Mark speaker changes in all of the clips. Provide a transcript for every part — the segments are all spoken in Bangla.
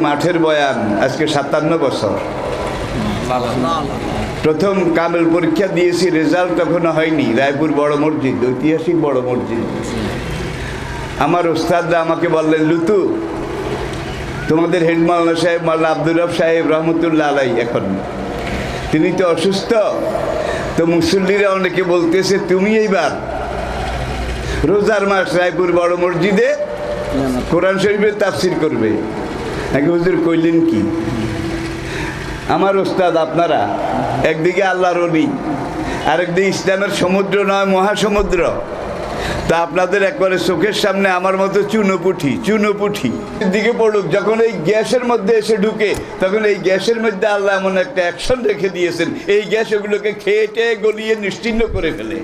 Speaker 1: মাঠের বয়ান আজকে 57 বছর। প্রথম কামেল পরীক্ষা দিয়েছি, রেজাল্ট তখনও হয়নি। রায়পুর বড় মসজিদ, ঐতিহাসিক বড় মসজিদ। আমার ওস্তাদরা আমাকে বললেন, লুতু তোমাদের হেড মাওলানা সাহেব মাওলানা আব্দুর রব সাহেব রহমতুল্লাহ আলাই এখন তিনি তো অসুস্থ, তো মুসল্লিরা অনেকে বলতেছে তুমি এইবার রোজার মাস রায়পুর বড় মসজিদে কোরআন শরীফের তাফসির করবে। নাকি হুজুর কইলেন কি? আমার ওস্তাদ আপনারা একদিকে আল্লাহর ওলি, আরেকদিকে ইসলামের সমুদ্র নয় মহাসমুদ্র, তা আপনাদের একবারে চোখের সামনে আমার মতো চুনোপুঠি দিকে পড়ুক, যখন এই গ্যাসের মধ্যে এসে ঢুকে তখন এই গ্যাসের মধ্যে আল্লাহ এমন একটা অ্যাকশন রেখে দিয়েছেন, এই গ্যাস ওগুলোকে খেয়ে টেয়ে গলিয়ে নিশ্চিহ্ন করে ফেলে।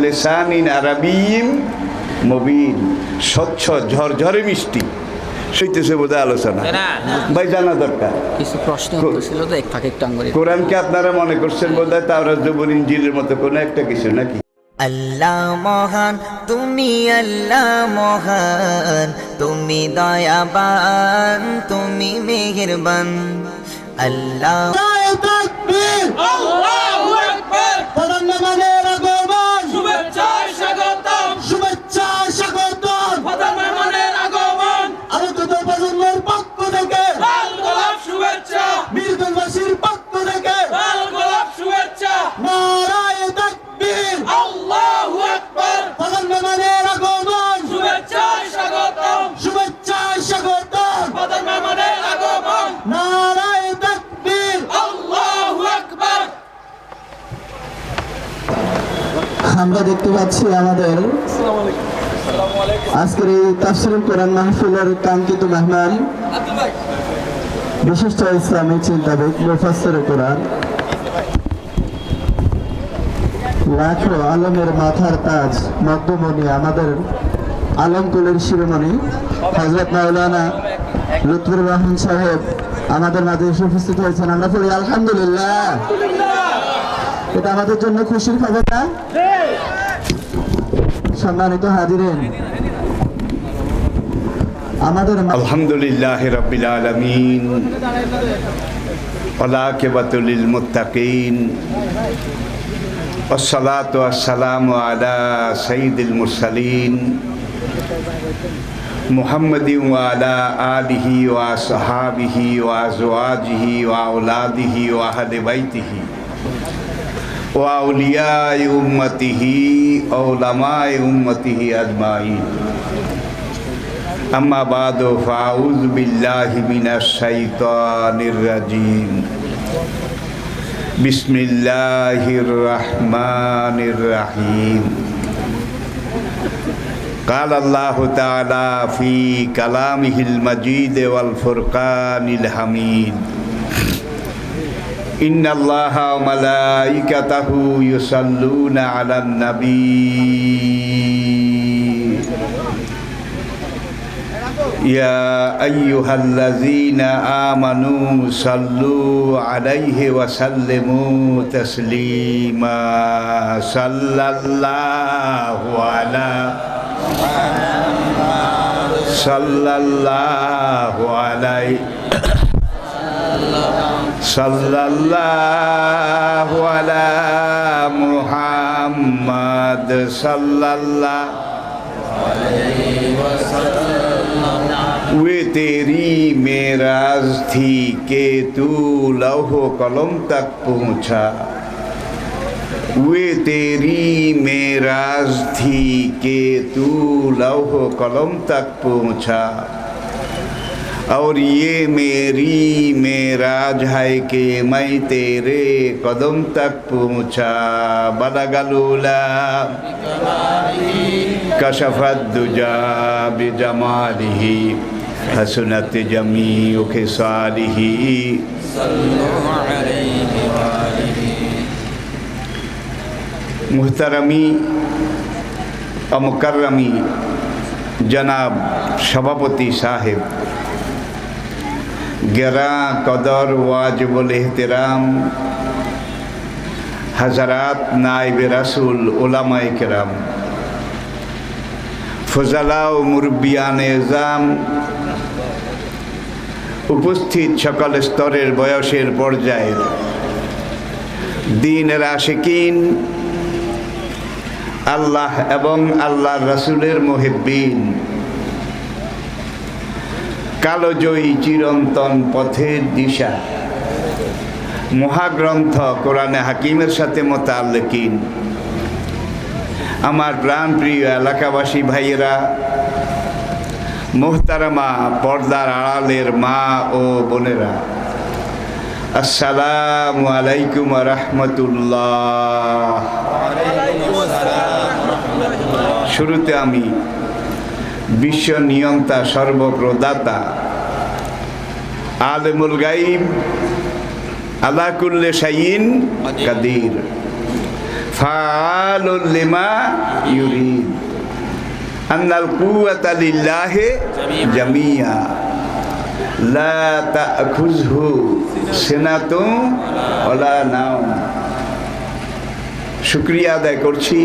Speaker 1: লিসানিন আরাবিয়্যিন মুবিন, স্বচ্ছ ঝরঝরে মিষ্টি। সেইতেছে বোধহয় আলোচনা ভাই জানা দরকার।
Speaker 2: কিছু প্রশ্ন ছিল তো এক ফাঁকে একটু আঙ্গুরে।
Speaker 1: কোরআনকে আপনারা মনে করছেন বোধহয় তাওরাত জবুর ইনজিলের মতো কোনো একটা কিছু নাকি?
Speaker 3: আল্লাহ মহান, তুমি আল্লাহ মহান, তুমি দয়াবান, তুমি মেহেরবান। আল্লাহ তাকবীর,
Speaker 4: আল্লাহু আকবার। প্রধানমন্ত্রীর আগমন, শুভেচ্ছা স্বাগতম, শুভেচ্ছা স্বাগতম। প্রধানমন্ত্রীর আগমন, আলোকিত প্রজন্মের পক্ষ থেকে লাল গোলাপ শুভেচ্ছা, মিরগঞ্জবাসীর পক্ষ থেকে লাল গোলাপ শুভেচ্ছা। নারায়ে তাকবীর, আল্লাহু আকবার। প্রধানমন্ত্রীর আগমন, শুভেচ্ছা স্বাগতম, শুভেচ্ছা স্বাগতম। প্রধানমন্ত্রীর আগমন, নারায়ে তাকবীর, আল্লাহু আকবার।
Speaker 5: আমরা দেখতে পাচ্ছি আমাদের আজকের এই তাফসীরুল কোরআন মাহফিলের কাঙ্ক্ষিত মেহমান, বিশিষ্ট ইসলামী চিন্তাবিদ মুফাসসির কোরআন, লাখো আলমের মাথার তাজ মধ্যমণি, আমাদের আলমকুলের শিরোমণি হযরত মাওলানা লুৎফুর রহমান সাহেব আমাদের মাঝে এসে উপস্থিত হয়েছেন। আমরা বলি আলহামদুলিল্লাহ। এটা আমাদের জন্য খুশির খবর না? সম্মানিত হাজিরিন, আমাদের
Speaker 1: আলহামদুলিল্লাহ রাব্বিল আলামিন, ওয়াল আকিবাতু লিল মুত্তাকিন, ওয়াসসালাতু ওয়াসসালামু আলা সাইয়্যিদিল মুরসালিন মুহাম্মাদিন ওয়া আলা আলিহি ওয়া আসহাবিহি ওয়া আজওয়াজিহি ওয়া আওলাদিহি ওয়া আহলি বাইতিহি ওয়া আউলিয়াই উম্মতিহি ওয়া উলামাই উম্মতিহি আজমাইন। আম্মা বাদু ফাউযু বিল্লাহি মিনাশ শাইতানির রাজিম। বিসমিল্লাহির রহমানির রহিম। قال الله تعالى في كلامه المجيد والفرقان الحميد إن الله وملائكته يصلون على النبي يا أيها الذين آمنوا صلوا عليه وسلموا تسليما صلى الله عليه সাল্লাল্লাহু আলা মুহাম্মদ সাল্লাল্লাহু अलैहि वसल्लम। वे तेरी मेराज थी के तू लौह कलम तक पहुँचा, वे तेरी मेराज थी कि तू लौह कलम तक पहुँचा, और ये मेरी मेराज है कि मैं तेरे कदम तक पहुँचा। बलगलूला कशफत दुजा बिजमालिही हसनत जमीउ खिसालिही सल्लल्लाहु अलैहि वालिही। मुहतरमी मुकर्रमी जनाब सभापति साहेब, ग्यारह कदर वाजिबुल एहतराम हजरात नाइब रसूल उलमाए किराम, फजला व मुरब्बियान एज़ाम, উপস্থিত সকল স্তরের বয়সের পর্যায়ের দ্বীনের আশিকিন, আল্লাহ এবং আল্লাহর রাসূলের মুহিব্বিন, কালোজয়ী চিরন্তন পথের দিশা মহাগ্রন্থ কোরআনে হাকিমের সাথে মোতাল্লিকিন, আমার প্রাণপ্রিয় এলাকাবাসী ভাইয়েরা, মুহতারামা পর্দার আড়ালের মা ও বোনেরা, আসসালামু আলাইকুম ওয়া রাহমাতুল্লাহ। শুরুতে আমি বিশ্ব নিয়ন্তা সর্বপ্রদাতা আলেমুল গাইব আলা কুল্লি শাইইন কাদির ফাআলুল লিমা ইউরিদ আন্নাল কুওয়াতা লিল্লাহি জামিয়া লা তা'খুযহু সিনাতুন ওয়ালা নাওম। শুকরিয়া আদায় করছি,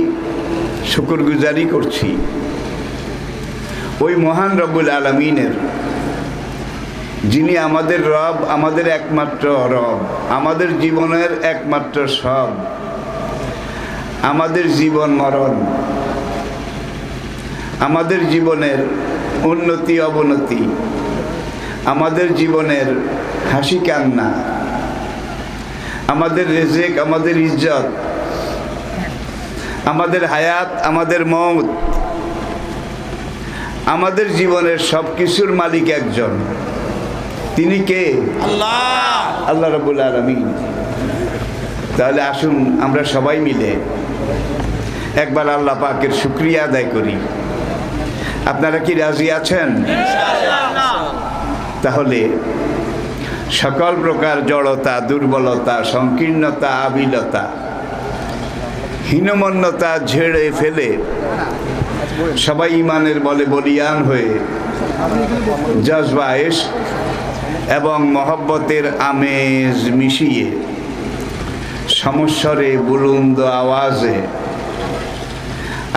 Speaker 1: শুকরগুজারি করছি ওই মহান রব্বুল আলামিনের, যিনি আমাদের রব, আমাদের একমাত্র রব, আমাদের জীবনের একমাত্র সব, আমাদের জীবন মরণ, আমাদের জীবনের উন্নতি অবনতি, আমাদের জীবনের হাসি কান্না, আমাদের রিজিক, আমাদের ইজ্জত, আমাদের হায়াত, আমাদের মওত, আমাদের জীবনের সব কিছুর মালিক একজন। তিনি কে? আল্লাহ, আল্লাহ রাব্বুল আলামিন। তাহলে আসুন আমরা সবাই মিলে একবার আল্লাহ পাকের শুকরিয়া আদায় করি। আপনারা কি রাজি আছেন? তাহলে সকল প্রকার জড়তা, দুর্বলতা, সংকীর্ণতা, আবিলতা, হীনমন্যতা ঝেড়ে ফেলে সবাই ইমানের বলে বলিয়ান হয়ে জজবা ইশক এবং মহব্বতের আমেজ মিশিয়ে সমস্বরে বুলন্দ আওয়াজে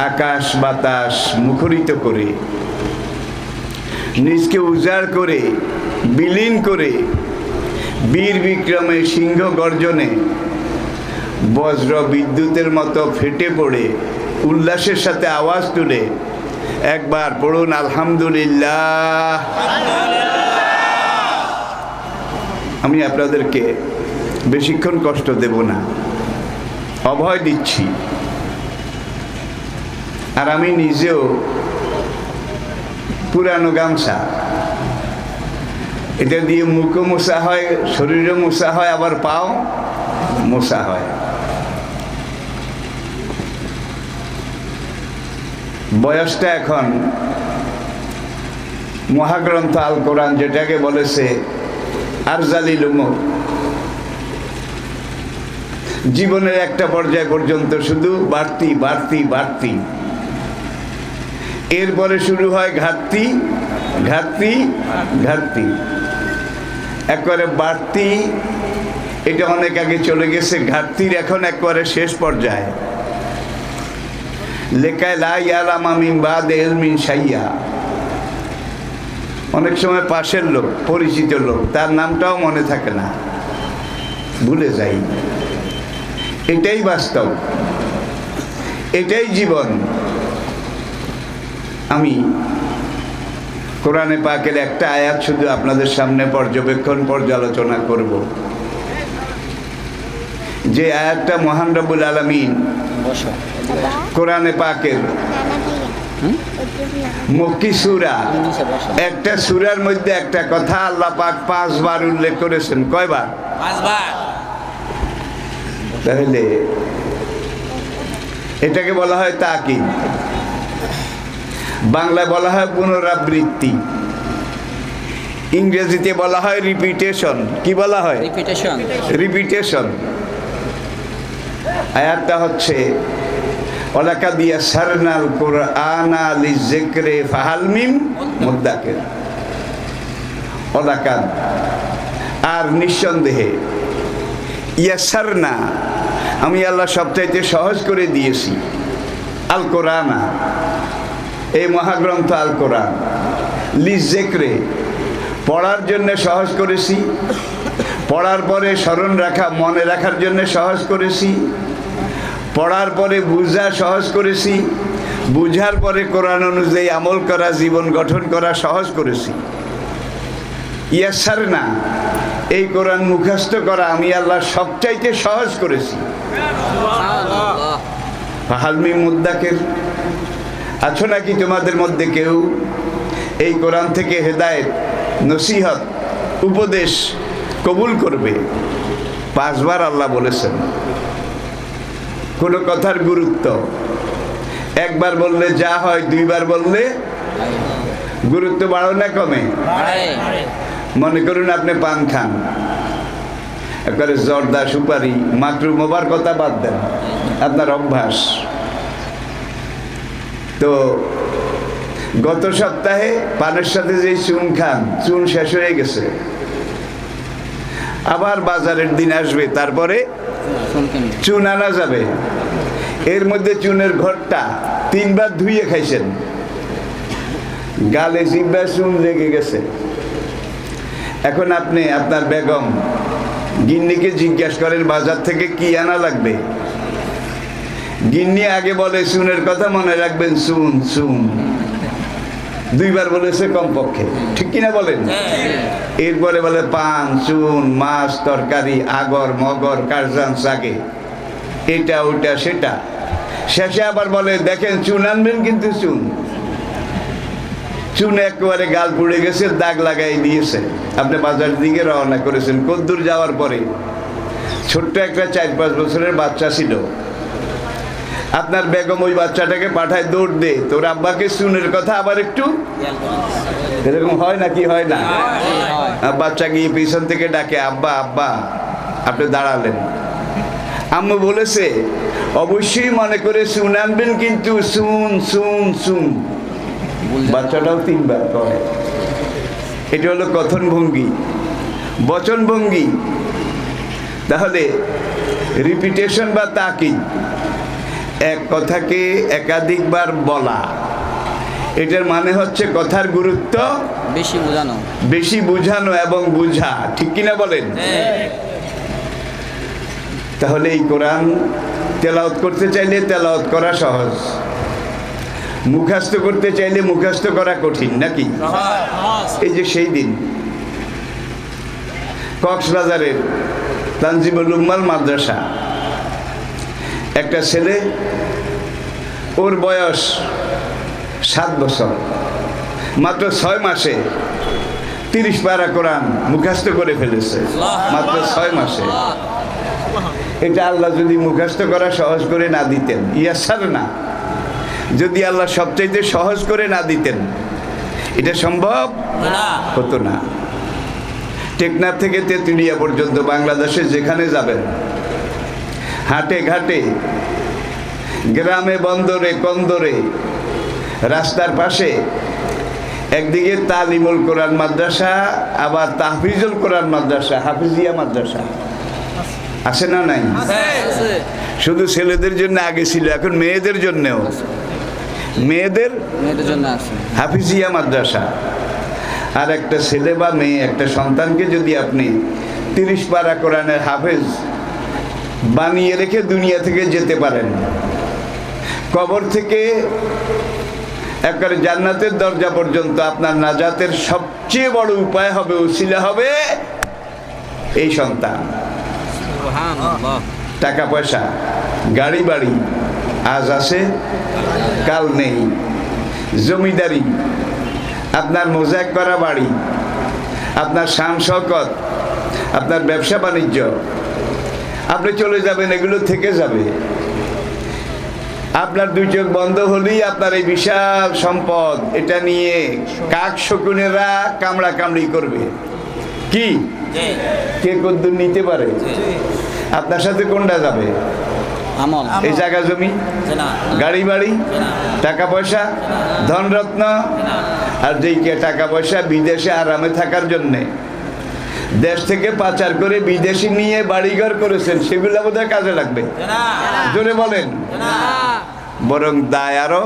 Speaker 1: আকাশ বাতাস মুখরিত করে, নিজকে উজাড় করে, বিলীন করে, বীর বিক্রমে সিংহ গর্জনে বজ্র বিদ্যুতের মতো ফেটে পড়ে উল্লাসের সাথে আওয়াজ তুলে একবার পড়ুন আলহামদুলিল্লাহ। আমি আপনাদেরকে বেশিক্ষণ কষ্ট দেব না, অভয় দিচ্ছি। আর আমি নিজেও পুরানো গামছা, এটা দিয়ে মুখও মোছা হয়, শরীরও মোছা হয়, আবার পাও মোছা হয়। বয়সটা এখন মহাগ্রন্থ আল কোরআন যেটাকে বলেছে আরজালিল উমর, জীবনের একটা পর্যায় পর্যন্ত শুধু বাড়তি বাড়তি বাড়তি, এরপরে শুরু হয় ঘাটতি ঘাটতি ঘাটতি, একবারে বাড়তি। এটা অনেক আগে চলে গেছে, ঘাটতির এখন একবারে শেষ পর্যায়ে। লেখায় লা ইয়ালামা মিন বাদি ইলমিন শাইয়া, অনেক সময় পাশের লোক, পরিচিত লোক, তার নামটাও মনে থাকে না, ভুলে যাই। এটাই বাস্তব, এটাই জীবন। আমি কোরআনে পাকের একটা আয়াত শুধু আপনাদের সামনে পর্যালোচনা করব, যে আয়াতটা মহান রব্বুল আলামিন কোরআনে পাকের মক্কি সূরা, একটা সূরার মধ্যে একটা কথা আল্লাহ পাক 5 বার উল্লেখ করেছেন। কয়বার? 5 বার। তাহলে এটাকে বলা হয় তাকিদ, বাংলায় বলা হয় পুনরাবৃত্তি, ইংরেজিতে বলা হয় রিপিটেশন। কি বলা হয়? রিপিটেশন। রিপিটেশন। আয়াতটা হচ্ছে ওয়ালাকাদ ইয়াসসারনাল কুরআনা লিযিকরি ফাহাল মিন মুদ্দাকির। ওয়ালাকাদ, আর নিঃসন্দেহে, ইয়াসসারনা, আমি আল্লাহ সবচাইতে সহজ করে দিয়েছি, আল কোরআনা, এই মহাগ্রন্থ আল কোরআন, লিযিকরি, পড়ার জন্য সহজ করেছি, পড়ার পরে স্মরণ রাখা মনে রাখার জন্য সহজ করেছি, পড়ার পরে বুঝা সহজ করেছি, বুঝার পরে কোরআন অনুযায়ী আমল করা জীবন গঠন করা সহজ করেছি। ইয়াসার না, এই কোরআন মুখস্থ করা আমি আল্লাহ সবচাইতে সহজ করেছি। হালমি মুদ্দাকের আছো নাকি তোমাদের মধ্যে কেউ এই কোরআন থেকে হেদায়েত নসিহত উপদেশ কবুল করবে? 5 বার আল্লাহ বলেছেন। কোনো কথার গুরুত্ব একবার বললে যা হয়, 2 বার বললে গুরুত্ব বাড়ো না কমে? মনে করুন আপনি পান খান, একবারে জর্দা সুপারি মাকরু মোবার কথা বাদ দেন, আপনার অভ্যাস। তো গত সপ্তাহে পানের সাথে যে চুন খান, চুন শেষ হয়ে গেছে, আবার বাজারের দিন আসবে, তারপরে চুন আনা যাবে। এর মধ্যে চুনের ঘরটা 3 বার ধুইয়ে খাইছেন, গালে জিব্বা চুন লেগে গেছে। এখন আপনি আপনার বেগম গিন্নিকে জিজ্ঞাসা করেন বাজার থেকে কি আনা লাগবে, গিন্নি আগে বলে চুনের কথা মনে রাখবেন, চুন চুন 2 বার বলেছে কমপক্ষে, ঠিক কিনা বলেন? এরপরে বলে পান, চুন, মাছ, তরকারি, আগর মগর, কারজান সাগে, এটা ওটা সেটা। শেষে আবার বলে দেখেন চুন আনবেন কিন্তু চুন। চুন একেবারে গাল পুড়ে গেছে, দাগ লাগাই দিয়েছে। আপনি বাজার দিকে রওনা করেছেন, কদ্দূর যাওয়ার পরে ছোট্ট একটা 4-5 বছরের বাচ্চা ছিল। আপনার বেগম ওই বাচ্চাটাকে পাঠায় দৌড় দে, তোর আব্বাকে চুনের কথা আবার একটু, এরকম হয় নাকি হয় না? বাচ্চা গিয়ে পিছন থেকে ডাকে আব্বা আব্বা, আপনি দাঁড়ালেন। আম্মু বলেছে অবশ্যই মনে করে চুন আনবেন কিন্তু চুন চুন চুন। বাচ্চাটাও 3 বার কয়। এটা হলো কথন ভঙ্গি, বচন ভঙ্গি। তাহলে রিপিটেশন বা তাকিদ, এক কথাকে একাধিকবার বলা, এটার মানে হচ্ছে কথার গুরুত্ব বেশি বোঝানো এবং বুঝা, ঠিক কিনা বলেন? তাহলে এই কোরআন তেলাওয়াত করতে চাইলে তেলাওয়াত করা সহজ, মুখস্থ করতে চাইলে মুখস্থ করা কঠিন, নাকি? এই যে সেই দিন কক্সবাজারের তানজিমুল উম্মাল মাদ্রাসা, একটা ছেলে, ওর বয়স 7 বছর, মাত্র 6 মাসে 30 পারা কোরআন মুখস্থ করে ফেলেছে, মাত্র 6 মাসে। এটা আল্লাহ যদি মুখস্থ করা সহজ করে না দিতেন, ইয়াসার না, যদি আল্লাহ সবচাইতে সহজ করে না দিতেন, এটা সম্ভব হতো না। টেকনাফ থেকে তেঁতুলিয়া পর্যন্ত বাংলাদেশে যেখানে যাবেন, হাটে ঘাটে, গ্রামে বন্দরে কন্দরে, রাস্তার পাশে একদিকে তালিমুল কোরআন মাদ্রাসা, আবার তাহফিজুল কোরআন মাদ্রাসা, হাফিজিয়া মাদ্রাসা আছে না নাই? শুধু ছেলেদের জন্য আগে ছিল, এখন মেয়েদের জন্যও, মেয়েদের জন্য হাফিজিয়া মাদ্রাসা। আর একটা ছেলে বা মেয়ে, একটা সন্তানকে যদি আপনি 30 পারা কোরআনের হাফেজ বানিয়ে রেখে দুনিয়া থেকে যেতে পারেন, কবর থেকে একবারে জান্নাতের দরজা পর্যন্ত আপনার নাজাতের সবচেয়ে বড় উপায় হবে, উসিলা হবে এই সন্তান। টাকা পয়সা, গাড়ি বাড়ি আজ আছে কাল নেই, জমিদারি, আপনার মোজাক করা বাড়ি, আপনার শান শওকত, আপনার ব্যবসা বাণিজ্য, আপনি চলে যাবেন, এগুলো থেকে যাবে। আপনার 2 চোখ বন্ধ হলেই আপনার এই বিশাল সম্পদ, এটা নিয়ে কাক শকুনেরা কামড়া কামড়ি করবে। কি কে কদ্দুর নিতে পারে? আপনার সাথে কোনটা যাবে? এই জায়গা জমি, গাড়ি বাড়ি, টাকা পয়সা, ধনরত্ন। আর যেই টাকা পয়সা বিদেশে আরামে থাকার জন্যে দেশ থেকে পাচার করে বিদেশি নিয়ে বাড়িঘর করেছেন, সেগুলো বোধহয় কাজে লাগবে? জোরে বলেন। বরং দায় আরো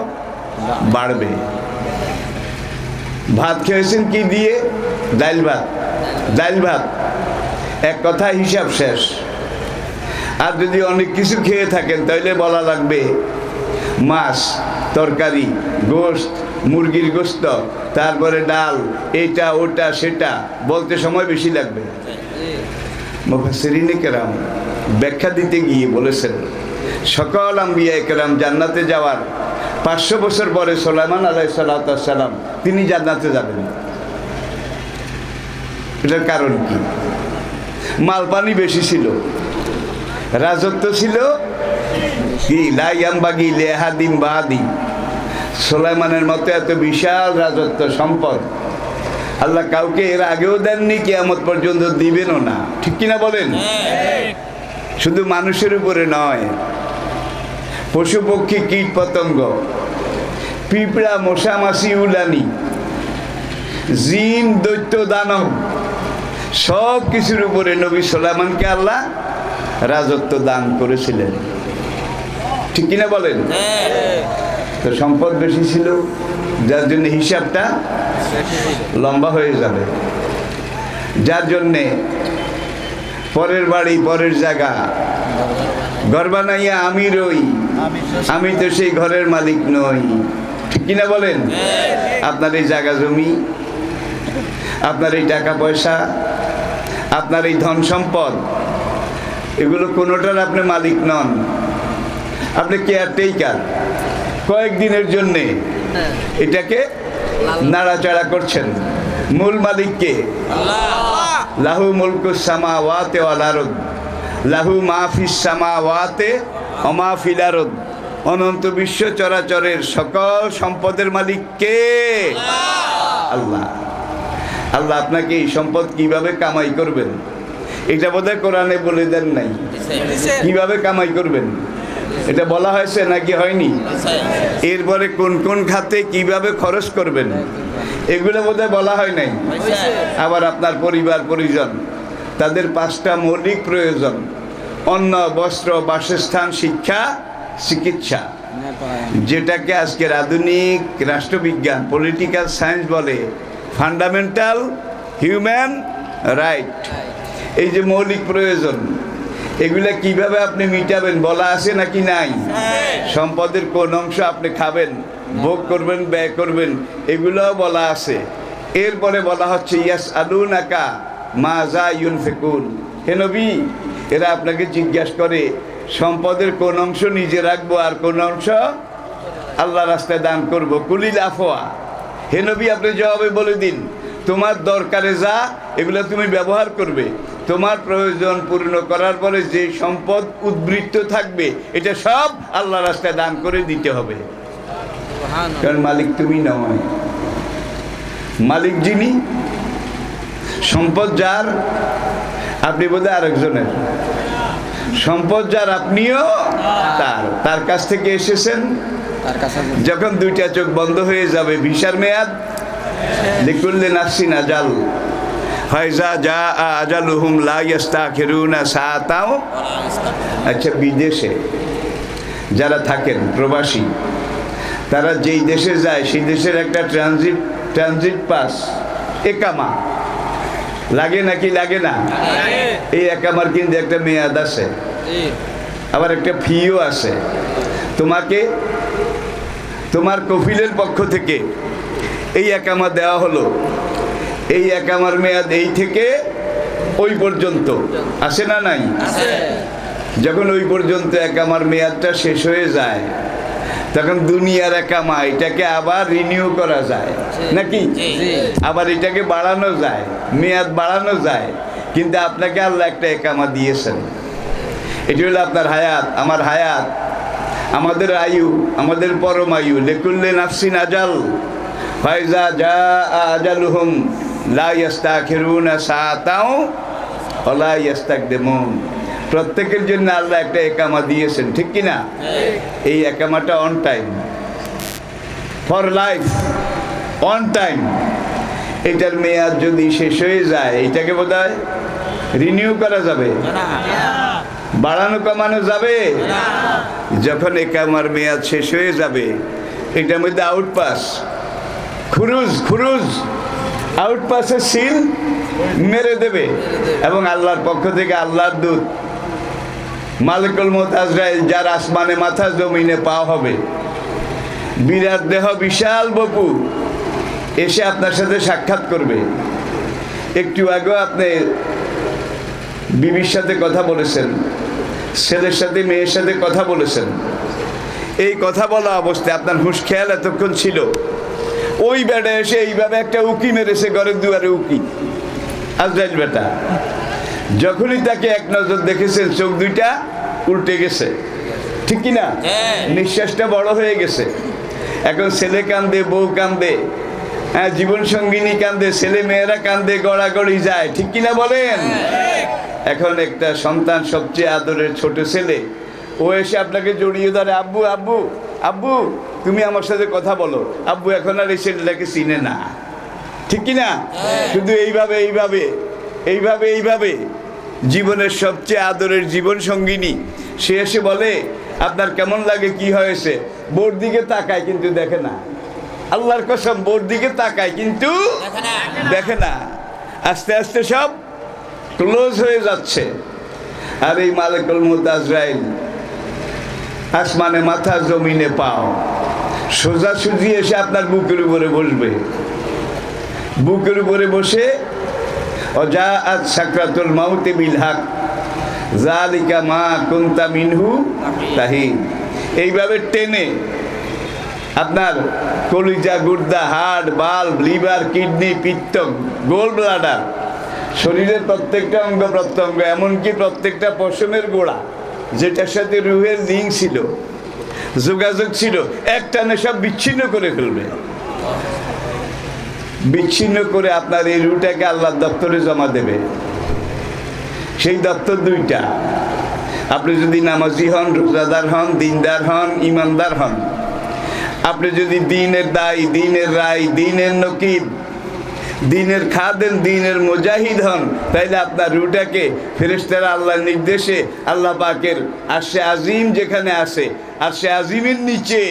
Speaker 1: বাড়বে। ভাত খেয়েছেন কি দিয়ে? ডাল ভাত। ডাল ভাত, এক কথা হিসাব শেষ। আর যদি অনেক কিছু খেয়ে থাকেন তাহলে বলা লাগবে মাছ, তরকারি, গোশত, মুরগির গোশত, তারপরে ডাল, এটা ওটা সেটা, বলতে সময় বেশি লাগবে। মুফাসসিরিনে কেরাম ব্যাখ্যা দিতে গিয়ে বলেছেন সকল আম্বিয়া কেরাম জান্নাতে যাওয়ার 500 বছর পরে সুলাইমান আলাইহিস সালাম তিনি জান্নাতে যাবেন। এটার কারণ কি? মালপানি বেশি ছিল, রাজত্ব ছিল কি লাইয়ামবাগি লেহাদিন বাদি। সুলাইমানের মতো এত বিশাল রাজত্ব সম্পদ আল্লাহ কাউকে এর আগেও দেননি, কিয়ামত পর্যন্ত দিবেনও না। ঠিক কিনা বলেন? শুধু মানুষের উপরে নয়, পশু পক্ষী, কীট পতঙ্গ, পিঁপড়া, মশা মাছি, উলানি, জিন, দৈত্য, দানব, সব কিছুর উপরে নবী সুলাইমানকে আল্লাহ রাজত্ব দান করেছিলেন। ঠিক কিনা বলেন? তো সম্পদ বেশি ছিল, যার জন্য হিসাবটা লম্বা হয়ে যাবে, যার জন্যে পরের বাড়ি পরের জায়গা ঘর বানাইয়া আমি রই, আমি তো সেই ঘরের মালিক নই। ঠিক কিনা বলেন? আপনার এই জায়গা জমি, আপনার এই টাকা পয়সা, আপনার এই ধন সম্পদ, এগুলো কোনোটার আপনি মালিক নন, আপনি কেয়ারটেকার। কয়েকদিনের জন্যে এটাকে নাড়াচাড়া করছেন। মূল মালিককে লাহু মুলকুস সামাওয়াতি ওয়াল আরদ, লাহু মা ফিস সামাওয়াতি ওয়া মা ফিল আরদ। অনন্ত বিশ্ব চরাচরের সকল সম্পদের মালিক কে? আল্লাহ। আল্লাহ আপনাকে এই সম্পদ কিভাবে কামাই করবেন এটা বোধহয় কোরআনে বলে দেন নাই। কিভাবে কামাই করবেন এটা বলা হয়েছে নাকি হয়নি? এরপরে কোন কোন খাতে কিভাবে খরচ করবেন এগুলো বোধহয় বলা হয় নাই। আবার আপনার পরিবার পরিজন, তাদের 5টা মৌলিক প্রয়োজন: অন্ন, বস্ত্র, বাসস্থান, শিক্ষা, চিকিৎসা, যেটাকে আজকের আধুনিক রাষ্ট্রবিজ্ঞান পলিটিক্যাল সায়েন্স বলে ফান্ডামেন্টাল হিউম্যান রাইট। এই যে মৌলিক প্রয়োজন, এগুলা কিভাবে আপনি মিটাবেন বলা আছে নাকি নাই? সম্পদের কোন অংশ আপনি খাবেন, ভোগ করবেন, ব্যয় করবেন, এগুলোও বলা আছে। এরপরে বলা হচ্ছে ইয়াসআলুনাকা মাজা ইউনফিকুন। হে নবী, এরা আপনাকে জিজ্ঞাসা করে সম্পদের কোন অংশ নিজে রাখবো আর কোন অংশ আল্লাহ রাস্তায় দান করব। কুলিল আফওয়া। হে নবী, আপনি জবাবে বলে দিন তোমার দরকারে যা এগুলো তুমি ব্যবহার করবে, তোমার প্রয়োজন পূর্ণ করার পরে যে সম্পদ উদ্বৃত্ত থাকবে এটা সব আল্লাহ রাস্তায় দান করে দিতে হবে। কারণ মালিক তুমি নয়, মালিক যিনি, সম্পদ যার, আপনি বোধহয় আরেকজনের। সম্পদ যার, আপনিও তার। তার কাছ থেকে এসেছেন। যখন 2টা চোখ বন্ধ হয়ে যাবে, ভিসার মেয়াদ, লিকুল্লি নাফসিন আজাল, ফাইজা জা আজালুহুম লা ইস্তাখিরুনা সাআতাও। আচ্ছা, বিদেশে যারা থাকেন প্রবাসী, তারা যেই দেশে যায় সেই দেশের একটা ট্রানজিট পাস, একামা লাগে নাকি লাগে না? এই একামার কিন্তু একটা মেয়াদ আছে, আবার একটা ফিও আছে। তোমাকে তোমার কফিলের পক্ষ থেকে এই একামা দেওয়া হলো, এই একামার মেয়াদ এই থেকে ওই পর্যন্ত আসে না নাই? যখন ওই পর্যন্ত একামার মেয়াদটা শেষ হয়ে যায় তখন দুনিয়ার একামা এটাকে আবার রিনিউ করা যায় নাকি? আবার এটাকে বাড়ানো যায়, মেয়াদ বাড়ানো যায়। কিন্তু আপনাকে আল্লাহ একটা একামা দিয়েছেন, এটি হলো আপনার হায়াত, আমার হায়াত, আমাদের আয়ু, আমাদের পরম আয়ু। লিকুল্লি নাফসিন আজাল, ফাইজা জা আজালুহুম লা ইস্তাখিরুনা সাআতাও ওয়া লা ইস্তাকদিমুন। প্রত্যেকের জন্য আল্লাহ একটা একামা দিয়েছেন, ঠিক কি না? এই একামাটা on time, for life, on time. এটার মেয়াদ যদি শেষ হয়ে যায় এটাকে বোধহয় রিনিউ করা যাবে, বাড়ানো কমানো যাবে। যখন একামার মেয়াদ শেষ হয়ে যাবে এটার মধ্যে আউটপাস খুরুজ আউট পাসে সিল মেরে দেবে। এবং আল্লাহর পক্ষ থেকে আল্লাহর দূত মালিকুল মউত আজরাইল, যার আসমানে মাথা জমিনে পা হবে, বিরাট দেহ বিশাল বপু, এসে আপনার সাথে সাক্ষাৎ করবে। একটু আগেও আপনি বিবির সাথে কথা বলেছেন, ছেলের সাথে মেয়ের সাথে কথা বলেছেন। এই কথা বলা অবস্থায় আপনার হুঁশ খেয়াল এতক্ষণ ছিল, ওই বেটা এসে এইভাবে একটা উকি মেরেছে ঘরের দুয়ারে, উকি আজরাইল বেটা। যখনই তাকে এক নজর দেখেছেন, চোখ দুইটা উল্টে গেছে, ঠিক কিনা? নিঃশ্বাসটা বড় হয়ে গেছে। এখন ছেলে কান্দে, বউ কান্দে, হ্যাঁ, জীবন সঙ্গিনী কান্দে, ছেলে মেয়েরা কান্দে, গড়াগড়ি যায়, ঠিক কিনা বলেন? এখন একটা সন্তান, সবচেয়ে আদরের ছোট ছেলে, ও এসে আপনাকে জড়িয়ে ধরে, আব্বু আব্বু আব্বু তুমি আমার সাথে কথা বলো। আব্বু এখন আর এই ছেলেটাকে চিনে না, ঠিক কিনা? শুধু এইভাবে এইভাবে এইভাবে এইভাবে জীবনের সবচেয়ে আদরের জীবন সঙ্গিনী সে এসে বলে, আপনার কেমন লাগে, কি হয়েছে? বোর দিকে তাকায় কিন্তু দেখে না। আল্লাহর কসম, বোর দিকে তাকায় কিন্তু দেখে না। আস্তে আস্তে সব ক্লোজ হয়ে যাচ্ছে। আর এই মালিকুল মউত আজরাইল আসমানে মাথা জমিনে পাও, সোজাসুজি এসে আপনার বুকের উপরে বসবে। বুকের উপরে বসে অজাআত সাকরাতুল মাউতি বিল হক যালিকা মা কুনতা মিনহু তাহিদ, এইভাবে টেনে আপনার কলিজা, গুর্দা, হাড়, বাল্ব, লিভার, কিডনি, পিত্ত, গোল ব্লাডার, শরীরের প্রত্যেকটা অঙ্গ প্রত্যঙ্গ, এমনকি প্রত্যেকটা পশমের গোড়া, যেটার সাথে রুহের লিঙ্ক ছিল, যোগাযোগ ছিল, একটানে সব বিচ্ছিন্ন করে ফেলবে। বিচ্ছিন্ন করে আপনার এই রুটাকে আল্লাহর দপ্তরে জমা দেবে। সেই দপ্তর দুইটা, আপনি যদি নামাজি হন, রোজাদার হন, দিনদার হন, ইমানদার হন, আপনি যদি দিনের দায়ী, দিনের রায়, দিনের নকিব, দিনের খাদেম, দিনের মুজাহিদ হন, তাইলে আপনার রুটাকে ফেরেশতারা আল্লাহর নির্দেশে আল্লাহ পাকের আরশে আজিম যেখানে আছে, আরশে আজিমের নিচে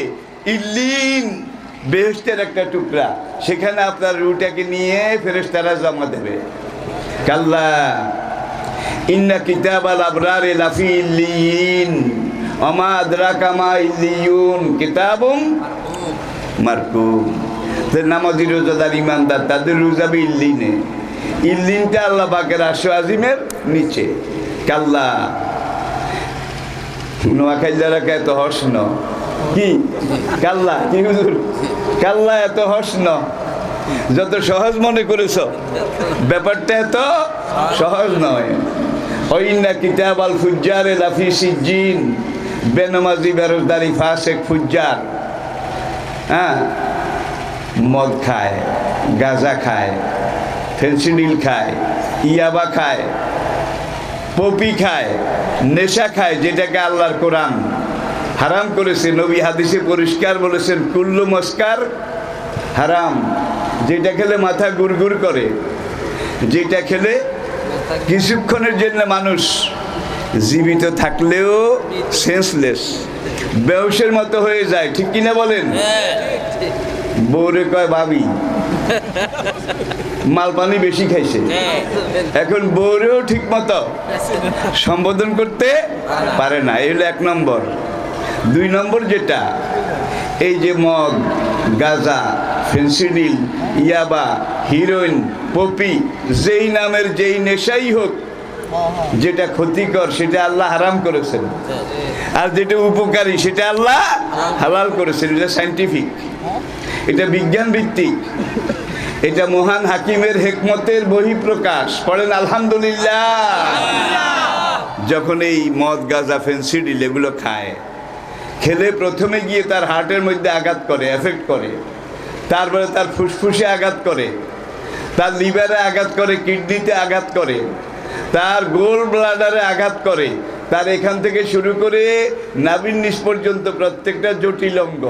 Speaker 1: ইল্লিন বেহেশতের একটা টুকরা, সেখানে আপনার রুটাকে নিয়ে ফেরেশতারা জমা দেবে। কাল্লা ইন্না কিতাবাল আবরারে লাফি ইল্লিয়িন ওমা আদরাকা মা ইল্লিয়ুন কিতাবুম মারকুম। নামাজি, রোজাদার, ইমানদার, তাদের রুজাবে ইল্লিনে। ইল্লিনটা আল্লাহ পাকের আরশে আজিমের নিচে। কাল্লা, নোয়াখাইলারা এত হর্ষণ কি? কাল্লা কি হুজুর? কাল্লা এত হর্ষণ, যত সহজ মনে করেছ, ব্যাপারটা এত সহজ নয়। ওইন্না কিতাব আল ফুজ্জারে লাফি সিজ্জিন, বেনামাজি, বেরোজদারি, ফাসেক, ফুজ্জার, হ্যাঁ, মদ খায়, গাঁজা খায়, ফেন্সিডিল খায়, ইয়াবা খায়, পপি খায়, নেশা খায়, যেটাকে আল্লাহর কোরআন হারাম করেছে। নবী হাদিসে পরিষ্কার বলেছেন, কুল্লু মস্কার হারাম, যেটা খেলে মাথা গুড়গুড় করে, যেটা খেলে কিছুক্ষণের জন্য মানুষ জীবিত থাকলেও সেন্সলেস, বেহুশের মতো হয়ে যায়, ঠিক কিনা বলেন? বউরে কয় ভাবি, মালপানি বেশি খাইছে, এখন বউরেও ঠিক মতো সম্বোধন করতে পারে না। এই হলো 1 নম্বর। 2 নম্বর যেটা, এই যে মদ, গাঁজা, ফেন্সিডিল, ইয়াবা, হিরোইন, পপি, যেই নামের যেই নেশাই হোক, যেটা ক্ষতিকর সেটা আল্লাহ হারাম করেছেন, আর যেটা উপকারী সেটা আল্লাহ হালাল করেছেন। এটা সায়েন্টিফিক, এটা বিজ্ঞান ভিত্তিক, এটা মহান হাকিমের হেকমতের বহিঃপ্রকাশ। পড়েন আলহামদুলিল্লাহ। যখন এই মদ, গাঁজা, ফেন্সিডিল এগুলো খায়, খেলে প্রথমে গিয়ে তার হার্টের মধ্যে আঘাত করে, এফেক্ট করে, তারপরে তার ফুসফুসে আঘাত করে, তার লিভারে আঘাত করে, কিডনিতে আঘাত করে, তার গোল ব্লাডারে আঘাত করে, তার এখান থেকে শুরু করে নাভির নিচ পর্যন্ত প্রত্যেকটা জটিল অঙ্গ।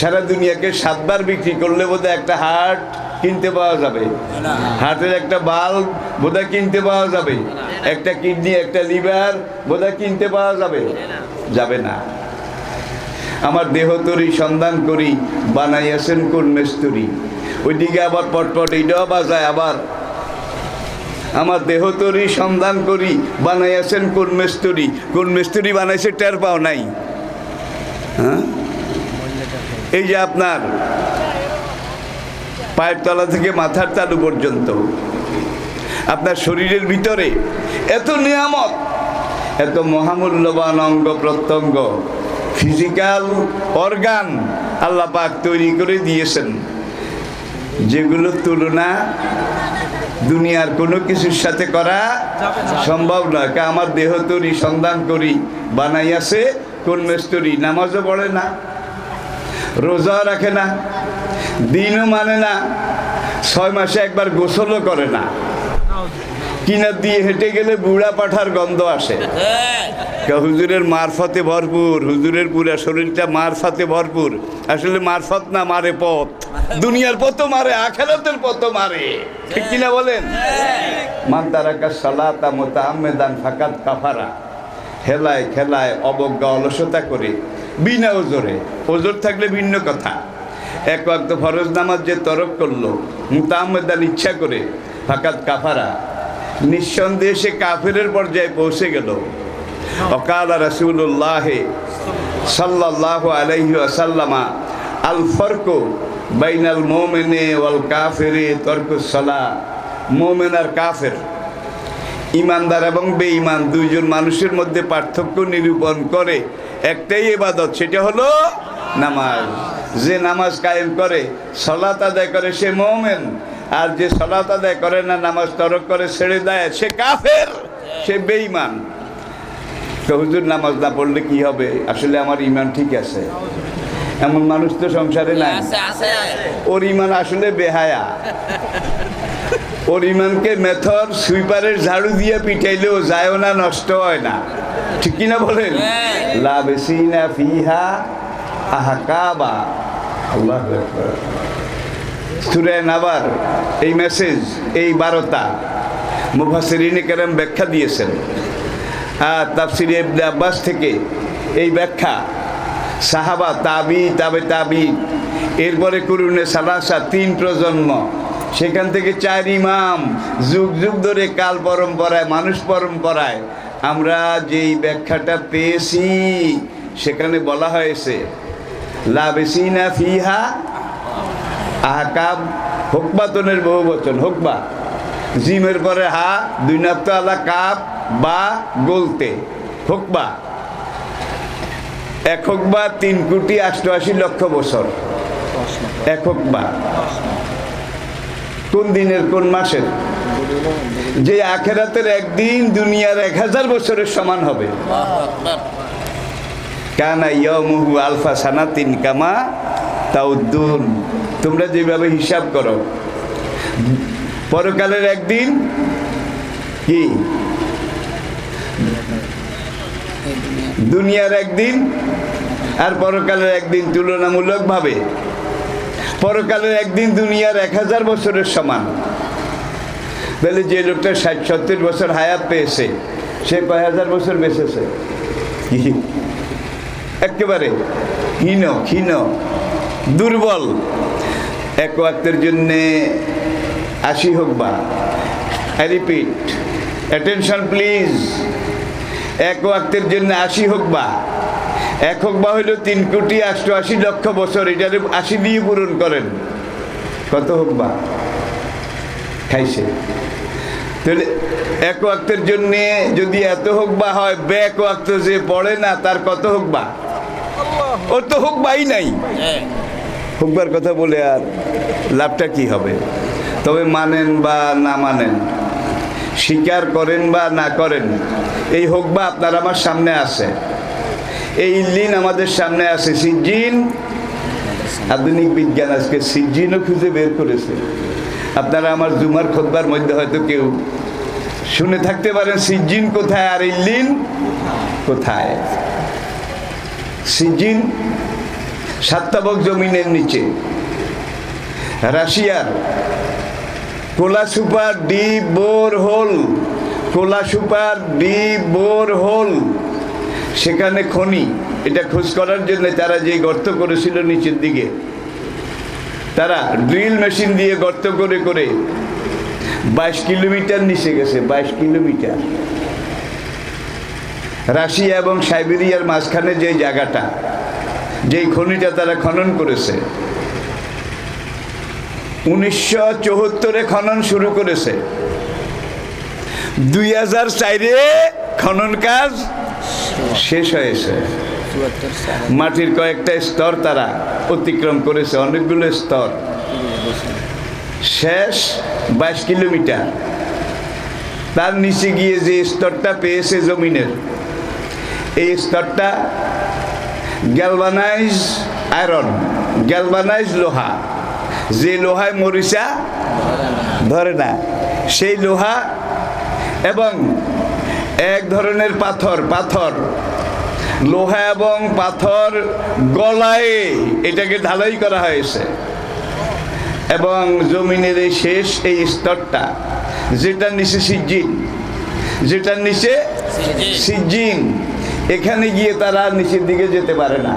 Speaker 1: সারা দুনিয়াকে 7 বার বিক্রি করলে বোধহয় একটা হার্ট কিনতে পাওয়া যাবে, হার্টের একটা বাল্ব বোধহয় কিনতে পাওয়া যাবে, একটা কিডনি, একটা লিভার বোধহয় কিনতে পাওয়া যাবে, যাবে না। আমার দেহ তরি সন্ধান করি বানাইয়াছেন কোন মেস্তুরি। ওইদিকে আবার পটপট এটাও বাজায়, আবার আমার দেহ তরি সন্ধান করি বানাইয়াছেন কোন মেস্তুরি। কোন মেস্তুরি বানাইছে টের পাও নাই? হ্যাঁ, এই যে আপনার পায়ের তলা থেকে মাথার তালু পর্যন্ত আপনার শরীরের ভিতরে এত নিয়ামত, এত মহামূল্যবান অঙ্গ প্রত্যঙ্গ, ফিজিক্যাল অর্গান আল্লাহ পাক তৈরি করে দিয়েছেন, যেগুলোর তুলনা দুনিয়ার কোনো কিছুর সাথে করা সম্ভব নয়। আমার দেহ তৈরি সন্ধান করি বানাইয়াছে কোন মেস্তরি। নামাজও পড়ে না, রোজাও রাখে না, দিনও মানে না, 6 মাসে একবার গোসলও করে না, কিনার দিয়ে হেঁটে গেলে বুড়া পাঠার গন্ধ আসে। হুজুরের মারফতে ভরপুর, হুজুরের পুরা শরীরটা মারফতে ভরপুর। আসলে মারফত না, মারে পথ। দুনিয়ার পথ মারে, আখিরাতের পথ মারে, ঠিক কিনা বলেন? মান তারাকা সালাতা মুতাআম্মিদান ফাকাত কাফারা। হেলায় খেলায় অবজ্ঞা অলসতা করে বিনা ওজরে, ওজর থাকলে ভিন্ন কথা, এক ওয়াক্ত ফরজ নামাজ যে তরক করলো মুতাআম্মিদান ইচ্ছা করে, ফাকাত কাফারা, নিঃসন্দেহে সে কাফেরের পর্যায়ে পৌঁছে গেল। ওয়াকালা রাসূলুল্লাহ সাল্লাল্লাহু আলাইহি ওয়াসাল্লামা আল ফারকু বাইনাল মুমিনি ওয়াল কাফিরি তারকুস সালাহ। মুমিন আর কাফের, ইমানদার এবং বেঈমান দুইজন মানুষের মধ্যে পার্থক্য নিরূপণ করে একটাই ইবাদত, সেটা হলো নামাজ। যে নামাজ কায়েম করে, সালাত আদায় করে, সে মুমিন। আর যে সালাত আদায় করে না, নামাজ তরক করে, ছেড়ে দেয়, সে কাফের, সে বেঈমান। তো হুজুর নামাজ না পড়লে কি হবে? আসলে আমার ইমান ঠিক আছে, এমন মানুষ তো সংসারে নাই। ওর ইমান আসলে বেহায়া। ওর ইমানকে মেথর সুইপারের ঝাড়ু দিয়ে পিটাইলেও যায়ও না, নষ্ট হয় না, ঠিক কিনা বলেন? লাবিসিনা ফিহা আহকাবা। আল্লাহু আকবার। সূরা নাবার এই মেসেজ, এই বারতা মুফাসসিরিনে কেরাম ব্যাখ্যা দিয়েছেন। আর তাফসিরে ইবনে আব্বাস থেকে এই ব্যাখ্যা, সাহাবা, তাবি, তাবে তাবি, এরপরে কুরুনে সালাসা, 3 প্রজন্ম, সেখান থেকে 4 ইমাম, যুগ যুগ ধরে কাল পরম্পরায়, মানুষ পরম্পরায় আমরা যেই ব্যাখ্যাটা পেয়েছি, সেখানে বলা হয়েছে লাবিসিনা ফিহা আহকাব। হুকবাতনের বহু বচন, হুকবা, জিমের পরে হা, 2 নাক্তা আলা কাব বা গলতে, হুকবা। 1 হুকবা 3,88,00,000 বছর। 1 হুকবা কোন দিনের, কোন মাসের? যে আখিরাতের একদিন দুনিয়ার 1000 বছরের সমান হবে। কানা ইয়াউমুহু আলফা সানাতিন কামা তাউদ্দুন। তোমরা যেভাবে হিসাব করো, পরকালের একদিন কি দুনিয়ার একদিন, আর পরকালের একদিন তুলনামূলকভাবে পরকালের একদিন দুনিয়ার 1000 বছরের সমান। তাহলে যে লোকটা 60-70 বছর হায়াত পেয়েছে, সে কয় হাজার বছর বেঁচেছে? একেবারে ক্ষীণ, দুর্বল। 1 ওয়াক্তের জন্যে 80 হুকবা। I repeat, attention please. 1 ওয়াক্তের জন্য 80 হুকবা। 1 হুকবা হইল 3,88,00,000 বছর। এটারে 80 দিয়ে পূরণ করেন, কত হুকবা খাইছে? তাহলে 1 ওয়াক্তের জন্যে যদি এত হুকবা হয়, 1 ওয়াক্ত যে পড়ে না, তার কত হুকবা? ওর তো হুকবাই নাই। হুকবার কথা বলে আর লাভটা কি হবে? তবে মানেন বা না মানেন, স্বীকার করেন বা না করেন, এই হুকবা আপনার আমার সামনে আছে। এই ইল্লিন আমাদের সামনে আছে। সিজ্জিন, আধুনিক বিজ্ঞান আজকে সিজ্জিনও খুঁজে বের করেছে। আপনারা আমার জুমার খুতবার মধ্যে হয়তো কেউ শুনে থাকতে পারেন, সিজ্জিন কোথায় আর ইল্লিন কোথায়। সিজ্জিন 7 তাবক জমিনের নিচে, রাশিয়ার Kola super deep bore hole, Kola super deep bore hole, সেখানে খনি। এটা খোঁজ করার জন্য তারা যে গর্ত করেছিল নিচের দিকে, তারা ড্রিল মেশিন দিয়ে গর্ত করে করে 22 কিলোমিটার নিচে গেছে। 22 কিলোমিটার। রাশিয়া এবং সাইবেরিয়ার মাঝখানে যে জায়গাটা, যেই খনিটা তারা খনন করেছে, 1974-এ খনন শুরু করেছে, 2004-এ খনন কাজ শেষ হয়েছে।
Speaker 2: 74 সালে
Speaker 1: মাটির কয়েকটা স্তর তারা অতিক্রম করেছে, অনেকগুলো স্তর। শেষ 22 কিলোমিটার। তার নিচে গিয়ে যে স্তরটা পেয়েছে জমিনের, এই স্তরটা গ্যালভানাইজ আয়রন, গ্যালভানাইজ লোহা, যে লোহায় মরিচা ধরে না, সেই লোহা এবং এক ধরনের পাথর লোহা এবং পাথর গলায় এটাকে ঢালাই করা হয়েছে। এবং জমিনের এই শেষ এই স্তরটা, যেটার নিচে সিজিন, যেটার নিচে সিজিন, এখানে গিয়ে তারা নিচের দিকে যেতে পারে না।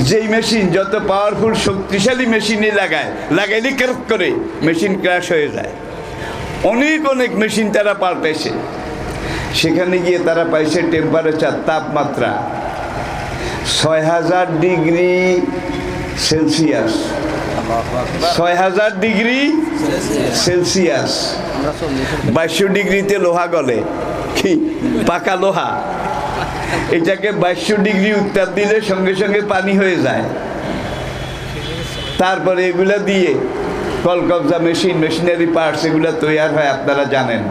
Speaker 1: যেই মেশিন যত পাওয়ারফুল শক্তিশালী মেশিনে লাগাইলে ক্র্যাক করে মেশিন ক্র্যাশ হয়ে যায়। অনেক মেশিন তারা পাল্টাইছে। সেখানে গিয়ে তারা পাইছে টেম্পারেচার, তাপমাত্রা 6000 ডিগ্রি সেলসিয়াস। 6000 degree Celsius. 2200 ডিগ্রিতে লোহা গলে, কি পাকা লোহা, এটাকে 2200 ডিগ্রি উত্তাপ দিলে সঙ্গে সঙ্গে পানি হয়ে যায়। তারপরে এগুলা দিয়ে কলকবজা মেশিন, মেশিনারি পার্টস এগুলা তৈরি হয়, আপনারা জানেন।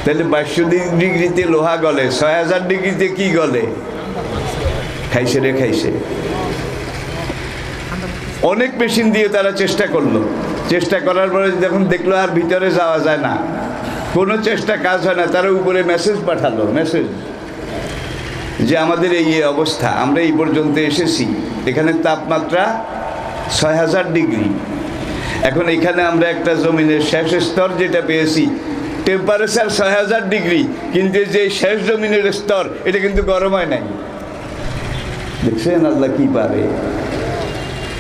Speaker 1: তাহলে 2200 ডিগ্রিতে লোহা গলে, 6000 ডিগ্রিতে কি গলে? খাইছে রে খাইছে। অনেক মেশিন দিয়ে তারা চেষ্টা করলো। চেষ্টা করার পরে যখন দেখলো আর ভিতরে যাওয়া যায় না, কোনো চেষ্টা কাজ হয় না, তারা উপরে মেসেজ পাঠালো, মেসেজ যে আমাদের এই অবস্থা, আমরা এই পর্যন্ত এসেছি, এখানে তাপমাত্রা 6000 ডিগ্রি। এখন এখানে আমরা একটা জমিনের শেষ স্তর যেটা পেয়েছি, টেম্পারেচার 6000 ডিগ্রি, কিন্তু যে শেষ জমিনের স্তর এটা কিন্তু গরম হয় নাই। দেখছেন আল্লাহ কি পারে,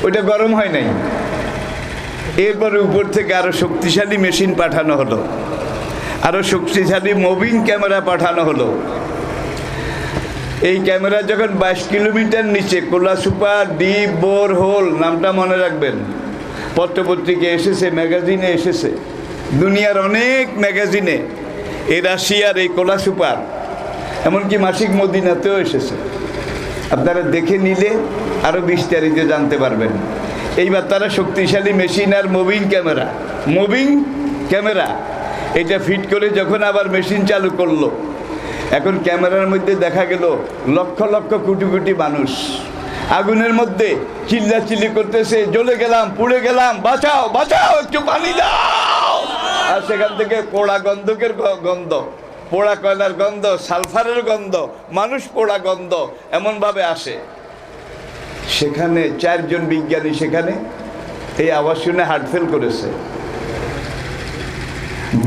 Speaker 1: ওইটা গরম হয় নাই। এরপরে উপর থেকে আরো শক্তিশালী মেশিন পাঠানো হলো, আরো শক্তিশালী মুভিং ক্যামেরা পাঠানো হলো। এই ক্যামেরা যখন 22 কিলোমিটার নিচে, Kola super deep bore hole নামটা মনে রাখবেন, পত্রপত্রিকা এসেছে, ম্যাগাজিনে এসেছে, দুনিয়ার অনেক ম্যাগাজিনে এই রাশিয়ার এই কোলা সুপার, এমনকি মাসিক মদিনাতেও এসেছে। আপনারা দেখে নিলে আরো বিস্তারিত জানতে পারবেন। এইবার তারা শক্তিশালী মেশিন আর মুভিং ক্যামেরা এটা ফিট করে যখন আবার মেশিন চালু করলো, এখন ক্যামেরার মধ্যে দেখা গেল লক্ষ লক্ষ কোটি কোটি মানুষ আগুনের মধ্যে চিল্লাচিল্লি করতেছে, জ্বলে গেলাম, পুড়ে গেলাম, বাঁচাও বাঁচাও, একটু পানি দাও। আর সেখান থেকে পোড়া গন্ধকের গন্ধ, পোড়া কয়লার গন্ধ, সালফারের গন্ধ, মানুষ পোড়া গন্ধ এমনভাবে আসে। সেখানে 4 জন বিজ্ঞানী সেখানে এই আওয়াজ শুনে হার্ট ফেল করেছে।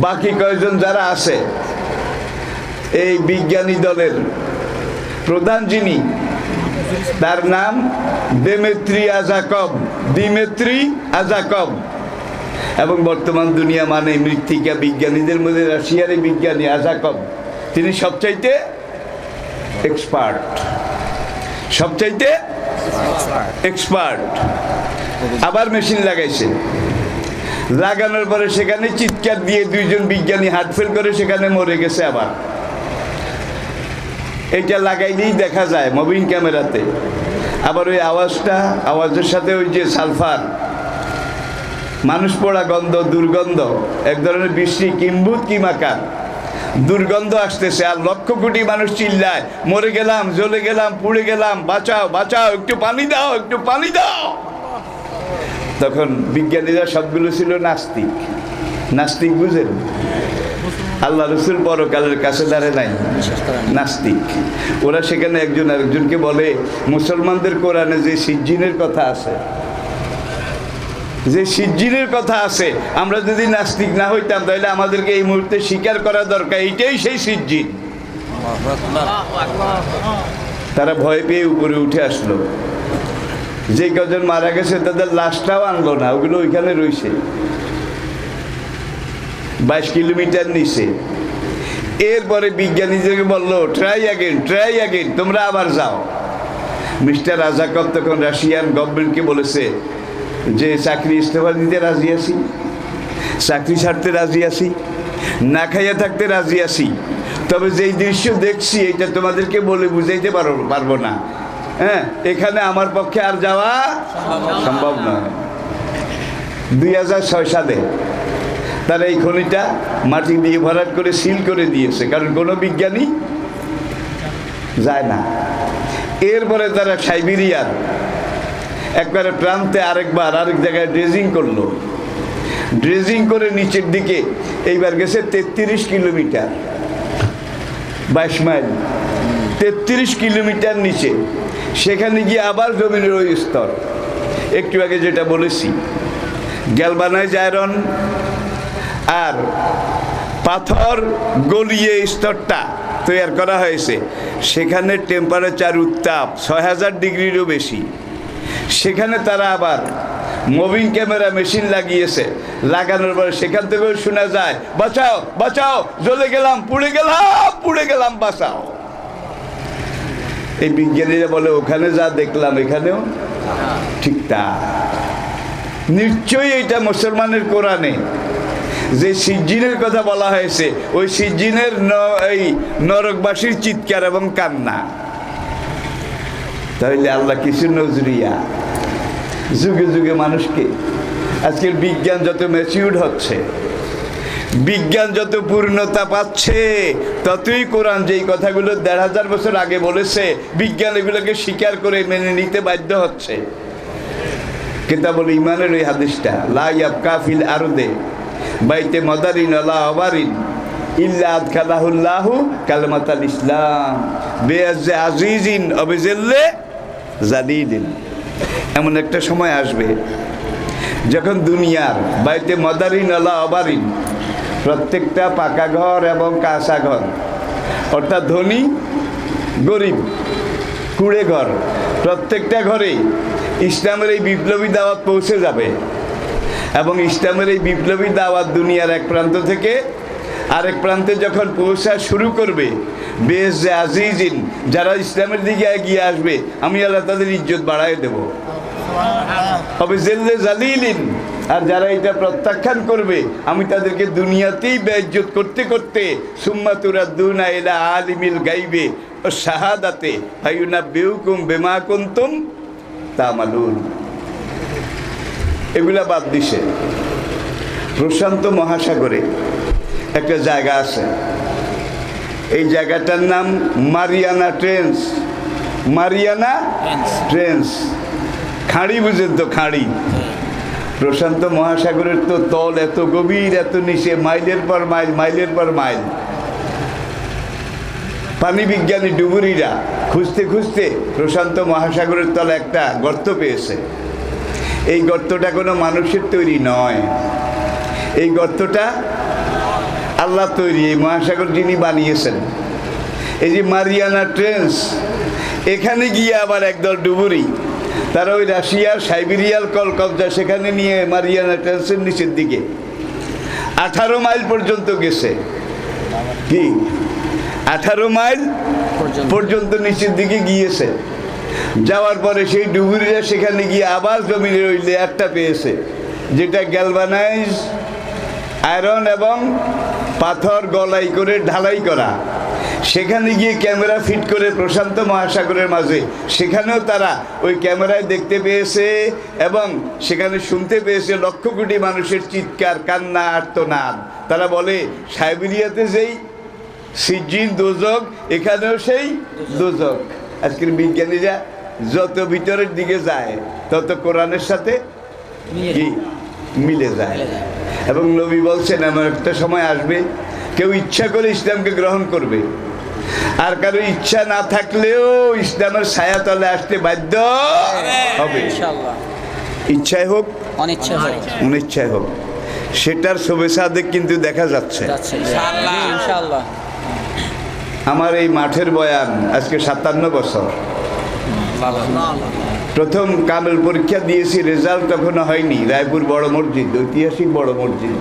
Speaker 1: বাকি কয়েকজন যারা আছে, এই বিজ্ঞানী দলের প্রধান যিনি, তার নাম দিমিত্রি আজাকভ, এবং বর্তমান দুনিয়া মানে মৃত্তিকা বিজ্ঞানীদের মধ্যে রাশিয়ার বিজ্ঞানী আজাকভ, তিনি সবচাইতে এক্সপার্ট। আবার মেশিন লাগাইছে, লাগানোর পরে সেখানে চিৎকার দিয়ে 2 জন বিজ্ঞানী হার্ট ফেল করে সেখানে মরে গেছে। আবার এটা লাগাইলেই দেখা যায় মুভিং ক্যামেরাতে। আবার ওই আওয়াজের সাথে ওই যে সালফার, মানুষ পোড়া গন্ধ, দুর্গন্ধ, এক ধরনের বৃষ্টি কিম্ভূত কিমাকার দুর্গন্ধ আসতেছে। আর লক্ষ কোটি মানুষ চিল্লায়, মরে গেলাম, জ্বলে গেলাম, পুড়ে গেলাম, বাঁচাও বাঁচাও, একটু পানি দাও, একটু পানি দাও। তখন বিজ্ঞানীরা সবগুলো ছিল নাস্তিক, বুঝেন? আল্লাহ রসুল পরকালের কাছে দাঁড়ে নাই, নাস্তিক। ওরা সেখানে একজন আরেকজনকে বলে, মুসলমানদের কোরআনে যে সিজ্জিনের কথা আছে, আমরা যদি নাস্তিক না হইতাম তাহলে আমাদেরকে এই মুহূর্তে স্বীকার করা দরকার, এইটাই সেই সিজ্জিন। তারা ভয় পেয়ে উপরে উঠে আসলো। যে কজন মারা গেছে তাদের লাশটাও আনলো না, ওগুলো ওইখানে রয়েছে 22 কিলোমিটার নিচে। এরপরে বিজ্ঞানীদেরকে বললো ট্রাই অ্যাগেন, তোমরা আবার যাও। মিস্টার রাজাকব তখন রাশিয়ান গভর্নমেন্টকে বলেছে যে চাকরি ইস্তফা দিতে রাজি আছি, চাকরি ছাড়তে রাজি আছি, না খাইয়া থাকতে রাজি আছি, তবে যেই দৃশ্য দেখছি এটা তোমাদেরকে বলে বুঝাইতে পারবো না। হ্যাঁ, এখানে আমার পক্ষে আর যাওয়া সম্ভব নয়। 2006 সালে তারা এই খনিটা মাটি দিয়ে ভরাট করে সিল করে দিয়েছে, কারণ কোনো বিজ্ঞানী যায় না। এরপরে তারা সাইবেরিয়ার একবারে প্রান্তে আরেক জায়গায় ড্রেজিং করলো। ড্রেজিং করে নিচের দিকে এইবার গেছে 33 কিলোমিটার, 22 মাইল, 33 কিলোমিটার নিচে। সেখানে গিয়ে আবার জমিনের ওই স্তর, একটু আগে যেটা বলেছি, গ্যালভানাইজ আয়রন আর পাথর গলিয়ে স্তরটা তৈরি করা হয়েছে। সেখানে টেম্পারেচার উত্তাপ 6000 ডিগ্রিরও বেশি। সেখানে তারা আবার মুভিং ক্যামেরা মেশিন লাগিয়েছে, লাগানোর পরে সেখান থেকেও শোনা যায় বাঁচাও বাঁচাও, জ্বলে গেলাম, পুড়ে গেলাম, বাঁচাও। এই বিজ্ঞানীরা বলে ওখানে যা দেখলাম এখানেও ঠিক তা। নিশ্চয়ই এটা মুসলমানের কোরআনে যে সিজ্জিনের কথা বলা হয়েছে, ওই সিজ্জিনের এই নরকবাসীর চিৎকার এবং কান্না। তাহলে আল্লাহ কিছু নজরিয়া যুগে যুগে মানুষকে, আজকের বিজ্ঞান যত ম্যাচিউর্ড হচ্ছে, বিজ্ঞান যত পূর্ণতা পাচ্ছে, ততই কোরআন যেই কথাগুলো 1500 বছর আগে বলেছে, বিজ্ঞান এগুলোকে স্বীকার করে মেনে নিতে বাধ্য হচ্ছে। কিতাবুল ঈমানের ওই হাদিসটা, লা ইয়াবকা ফিল আরদে বাইতে মাদারিন আলা আবারিন ইল্লা আদখালাহুল্লাহু কালিমাতাল ইসলাম বিআজ্জি আজিজিন অবিজিল্লে জাদিদিন। এমন একটা সময় আসবে যখন দুনিয়ার বাইতে মাদারিন আলা আবারিন, প্রত্যেকটা পাকা ঘর এবং কাঁচা ঘর, অর্থাৎ ধনী গরিব কুড়ে ঘর, প্রত্যেকটা ঘরে ইসলামের এই বিপ্লবী দাওয়াত পৌঁছে যাবে। এবং ইসলামের এই বিপ্লবী দাওয়াত দুনিয়ার এক প্রান্ত থেকে আরেক প্রান্তে যখন পৌঁছা শুরু করবে, বেশ যে আজিজিন, যারা ইসলামের দিকে এগিয়ে আসবে আমি আল্লাহ তাদের ইজ্জত বাড়ায় দেব। হবে জেল্লে জালিলিন, আর যারা এটা প্রত্যাখ্যান করবে আমি তাদেরকে দুনিয়াতেই বেইজ্জত করতে করতে সুম্মা তুরাদ্দুনা ইলা আলিমিল গাইবে ও শাহাদাতে ফায়ুনাব্বিউকুম বিমা কুনতুম তা'মালুন। এগুলা বাদ দিছে। প্রশান্ত মহাসাগরে একটা জায়গা আছে, এই জায়গাটার নাম মারিয়ানা ট্রেঞ্চ। মারিয়ানা ট্রেঞ্চ, খাঁড়ি বুঝেন তো, খাঁড়ি। প্রশান্ত মহাসাগরের তো তল এত গভীর, এত নিচে, মাইলের পর মাইল। পানি বিজ্ঞানী ডুবুরিরা খুঁজতে খুঁজতে প্রশান্ত মহাসাগরের তলে একটা গর্ত পেয়েছে। এই গর্তটা কোনো মানুষের তৈরি নয়, এই গর্তটা আল্লাহ তৈরি, এই মহাসাগর যিনি বানিয়েছেন। এই যে মারিয়ানা ট্রেঞ্চ, এখানে গিয়ে আবার একদল ডুবুরি তারা ওই রাশিয়ার সাইবেরিয়াল কলকবজা সেখানে নিয়ে মারিয়ানা ট্রেঞ্চের নিচের দিকে 18 মাইল পর্যন্ত গেছে। কি 18 মাইল পর্যন্ত নিচের দিকে গিয়েছে। যাওয়ার পরে সেই ডুবুরিরা সেখানে গিয়ে আবার জমিনের ওই লেয়ারটা পেয়েছে, যেটা গ্যালভানাইজ আয়রন এবং পাথর গলাই করে ঢালাই করা। সেখানে গিয়ে ক্যামেরা ফিট করে প্রশান্ত মহাসাগরের মাঝে, সেখানেও তারা ওই ক্যামেরায় দেখতে পেয়েছে এবং সেখানে শুনতে পেয়েছে লক্ষ কোটি মানুষের চিৎকার, কান্না, আর্তনাদ। তারা বলে সাইবেরিয়াতে যেই সিজ্জিন দোজক, এখানেও সেই দোজক। আজকের বিজ্ঞানীরা যত ভিতরের দিকে যায় তত কোরআনের সাথে মিলে যায়। এবং নবী বলছেন এমন একটা সময় আসবে কেউ ইচ্ছা করে ইসলামকে গ্রহণ করবে, আর কারো ইচ্ছা না থাকলেও ইসলামের ছায়াতলে আসতে বাধ্য হবে, ইচ্ছায় হোক অনিচ্ছায় হোক। সেটার শুভেচ্ছা কিন্তু দেখা যাচ্ছে। আমার এই মাঠের বয়ান আজকে 57 বছর। প্রথম কামেল পরীক্ষা দিয়েছি, রেজাল্ট তখনও হয়নি। রায়পুর বড় মসজিদ, ঐতিহাসিক বড় মসজিদ।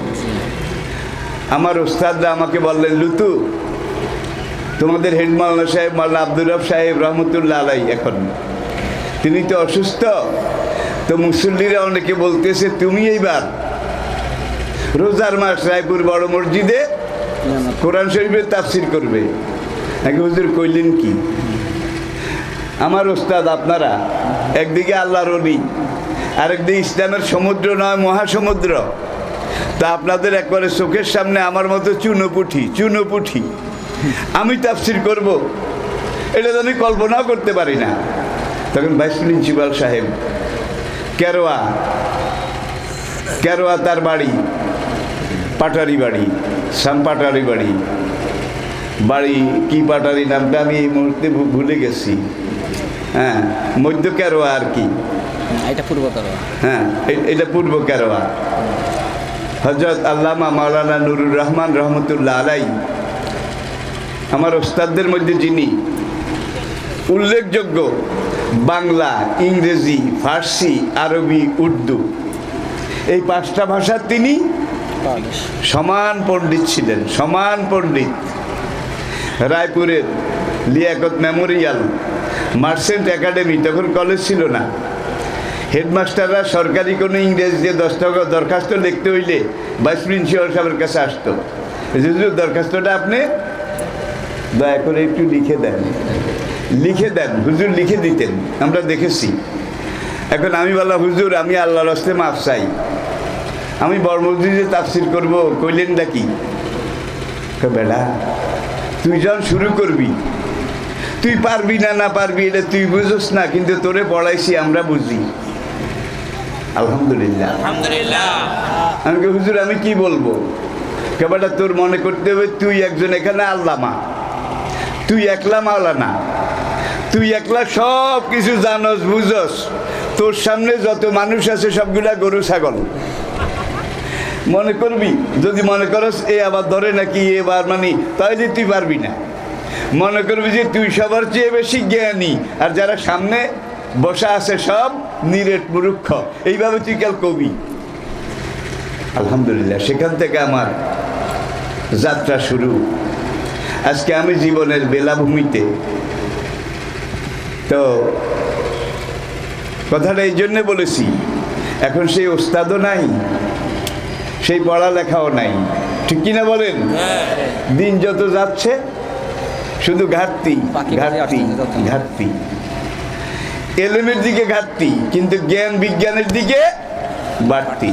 Speaker 1: আমার ওস্তাদরা আমাকে বললেন, লুতু তোমাদের হেড মাওলানা সাহেব মাওলানা আব্দুর রব সাহেব রহমতুল্লাহ আলাই এখন তিনি তো অসুস্থ, তো মুসল্লিরা অনেকে বলতেছে তুমি এইবার রোজার মাস রায়পুর বড় মসজিদে কোরআন শরীফের তাফসির করবে নাকি। হুজুর কইলেন কি? আমার ওস্তাদ আপনারা একদিকে আল্লাহর ওলি, আরেকদিকে ইসলামের সমুদ্র নয় মহাসমুদ্র, তা আপনাদের একবারে চোখের সামনে আমার মতো চুনোপুঠি আমি তাফসির করব, এটা তো আমি কল্পনাও করতে পারি না। তখন ভাইস প্রিন্সিপাল সাহেব কেরোয়া তার বাড়ি পাটারি বাড়ি, সাম পাটারি বাড়ি কি পাটারি নামটা আমি এই মুহূর্তে ভুলে গেছি। হ্যাঁ, মধ্য কেরোয়া আর কি,
Speaker 2: এটা পূর্ব কেরোয়া।
Speaker 1: হ্যাঁ, এটা পূর্ব কেরোয়া। হযরত আল্লামা মাওলানা নুরুর রহমান রহমতুল্লাহ আলাই আমার ওস্তাদদের মধ্যে যিনি উল্লেখযোগ্য বাংলা, ইংরেজি, ফার্সি, আরবি, উর্দু এই 5টা ভাষার তিনি সমান পণ্ডিত ছিলেন, সমান পণ্ডিত। রায়পুরের লিয়াকত মেমোরিয়াল মার্চেন্ট একাডেমি, তখন কলেজ ছিল না, হেডমাস্টাররা সরকারি কোনো ইংরেজিতে দরখাস্ত লিখতে হইলে ভাইস প্রিন্সিপাল সাহেবের কাছে আসতো, দরখাস্তটা আপনি দয়া করে একটু লিখে দেন। হুজুর লিখে দিতেন, আমরা দেখেছি। এখন আমি বললাম, হুজুর আমি আল্লাহর হস্তে মাফ চাই, আমি বড় মসজিদে তাফসির করব। কইলেন নাকি? বেড়া তুই যখন শুরু করবি, তুই পারবি না পারবি এটা তুই বুঝোস না, কিন্তু তোরে পড়াইছি আমরা বুঝি। আলহামদুলিল্লাহ। আমি হুজুর আমি কি বলবো? কেবাটা তোর মনে করতে হবে তুই একজন এখানে আল্লামা, তুই একলা মাওলানা, তুই একলা সব কিছু জানস বুঝস, তোর সামনে যত মানুষ আছে সবগুলা গরু ছাগল। মনে করবি, যদি মনে করস এ আবার ধরে নাকি এবার মানে, তাহলে তুই পারবি না। মনে করবি যে তুই সবার চেয়ে বেশি জ্ঞানী, আর যারা সামনে বসা আছে সব নিরেট মূর্খ, এইভাবে তুই কাল কবি। আলহামদুলিল্লাহ, সেখান থেকে আমার যাত্রা শুরু। আজকে আমি জীবনের বেলাভূমিতে, তো কথাটা এই জন্যে বলেছি, এখন সেই ওস্তাদও নাই, সেই পড়ালেখাও নাই, ঠিক কিনা বলেন? দিন যত যাচ্ছে শুধু ঘাটতি, এলেমের দিকে ঘাটতি, কিন্তু জ্ঞান বিজ্ঞানের দিকে বাড়তি।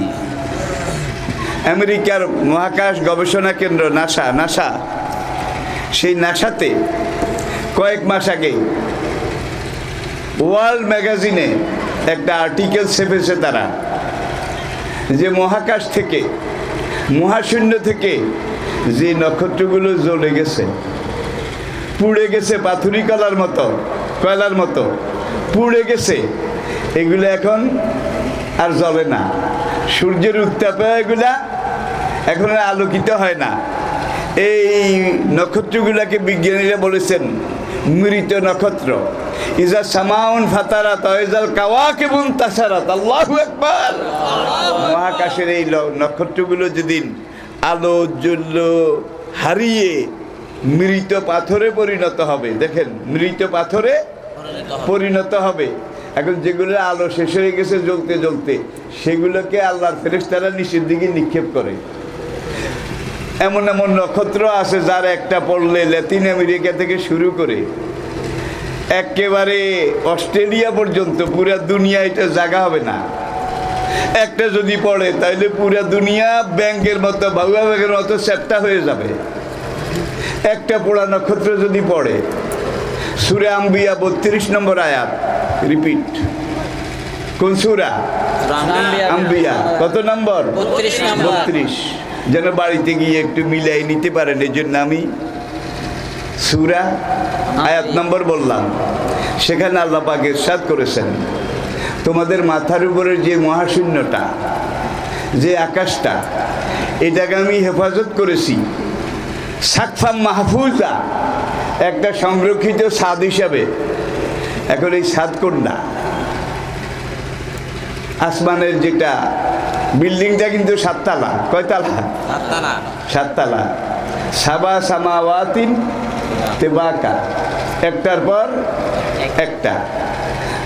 Speaker 1: আমেরিকার মহাকাশ গবেষণা কেন্দ্র নাসা, সেই নাসাতে কয়েক মাস আগে ওয়ার্ল্ড ম্যাগাজিনে একটা আর্টিকেল ছেপেছে তারা, যে মহাকাশ থেকে, মহাশূন্য থেকে যে নক্ষত্রগুলো জ্বলে গেছে, পুড়ে গেছে, পাথুরি কয়লার মতো পুড়ে গেছে, এগুলো এখন আর জ্বলে না। সূর্যের উত্তাপে এগুলা এখন আর আলোকিত হয় না। এই নক্ষত্রগুলাকে বিজ্ঞানীরা বলেছেন মৃত নক্ষত্র। ইজা সামাউন ফাতারাত ইজাল কাওয়াকিবুন তাসারাত। আল্লাহু আকবার। মহাকাশের এই নক্ষত্রগুলো যেদিন আলো জ্বলল হারিয়ে মৃত পাথরে পরিণত হবে, দেখেন মৃত পাথরে পরিণত হবে। এখন যেগুলো আলো শেষ হয়ে গেছে জ্বলতে জ্বলতে, সেগুলোকে আল্লাহর ফেরেশতারা নিচের দিকে নিক্ষেপ করে। এমন এমন নক্ষত্র আছে যার একটা পড়লে লাতিন আমেরিকা থেকে শুরু করে একেবারে অস্ট্রেলিয়া পর্যন্ত পুরা দুনিয়া এটা জায়গা হবে না। একটা যদি পড়ে তাহলে পুরা দুনিয়া ব্যাংকের মতো, বাবুয়া ব্যাংকের মতো চ্যাপ্টা হয়ে যাবে। একটা পোড়া নক্ষত্র যদি পড়ে, সূরা আম্বিয়া 32 নম্বর আয়াত, রিপিট, কোন সূরা? আম্বিয়া। কত নম্বর? 32। যেন বাড়িতে গিয়ে একটু মিলাই নিতে পারেন, এই জন্য আমি সূরা আয়াত নম্বর বললাম। সেখানে আল্লাহ পাক ইরশাদ করেছেন, তোমাদের মাথার উপরের যে মহাশূন্যটা, যে আকাশটা, এটাকে আমি হেফাজত করেছি সাকফা মাহফুজা একটা সংরক্ষিত ছাদ হিসাবে। এখন এই ছাদ কোনটা? আসমানের যেটা বিল্ডিংটা কিন্তু 7 তলা। কয়তলা?
Speaker 2: 7 তলা।
Speaker 1: 7 তলা। সাবা সামাওয়াতিন তেবাকা, একটার পর একটা।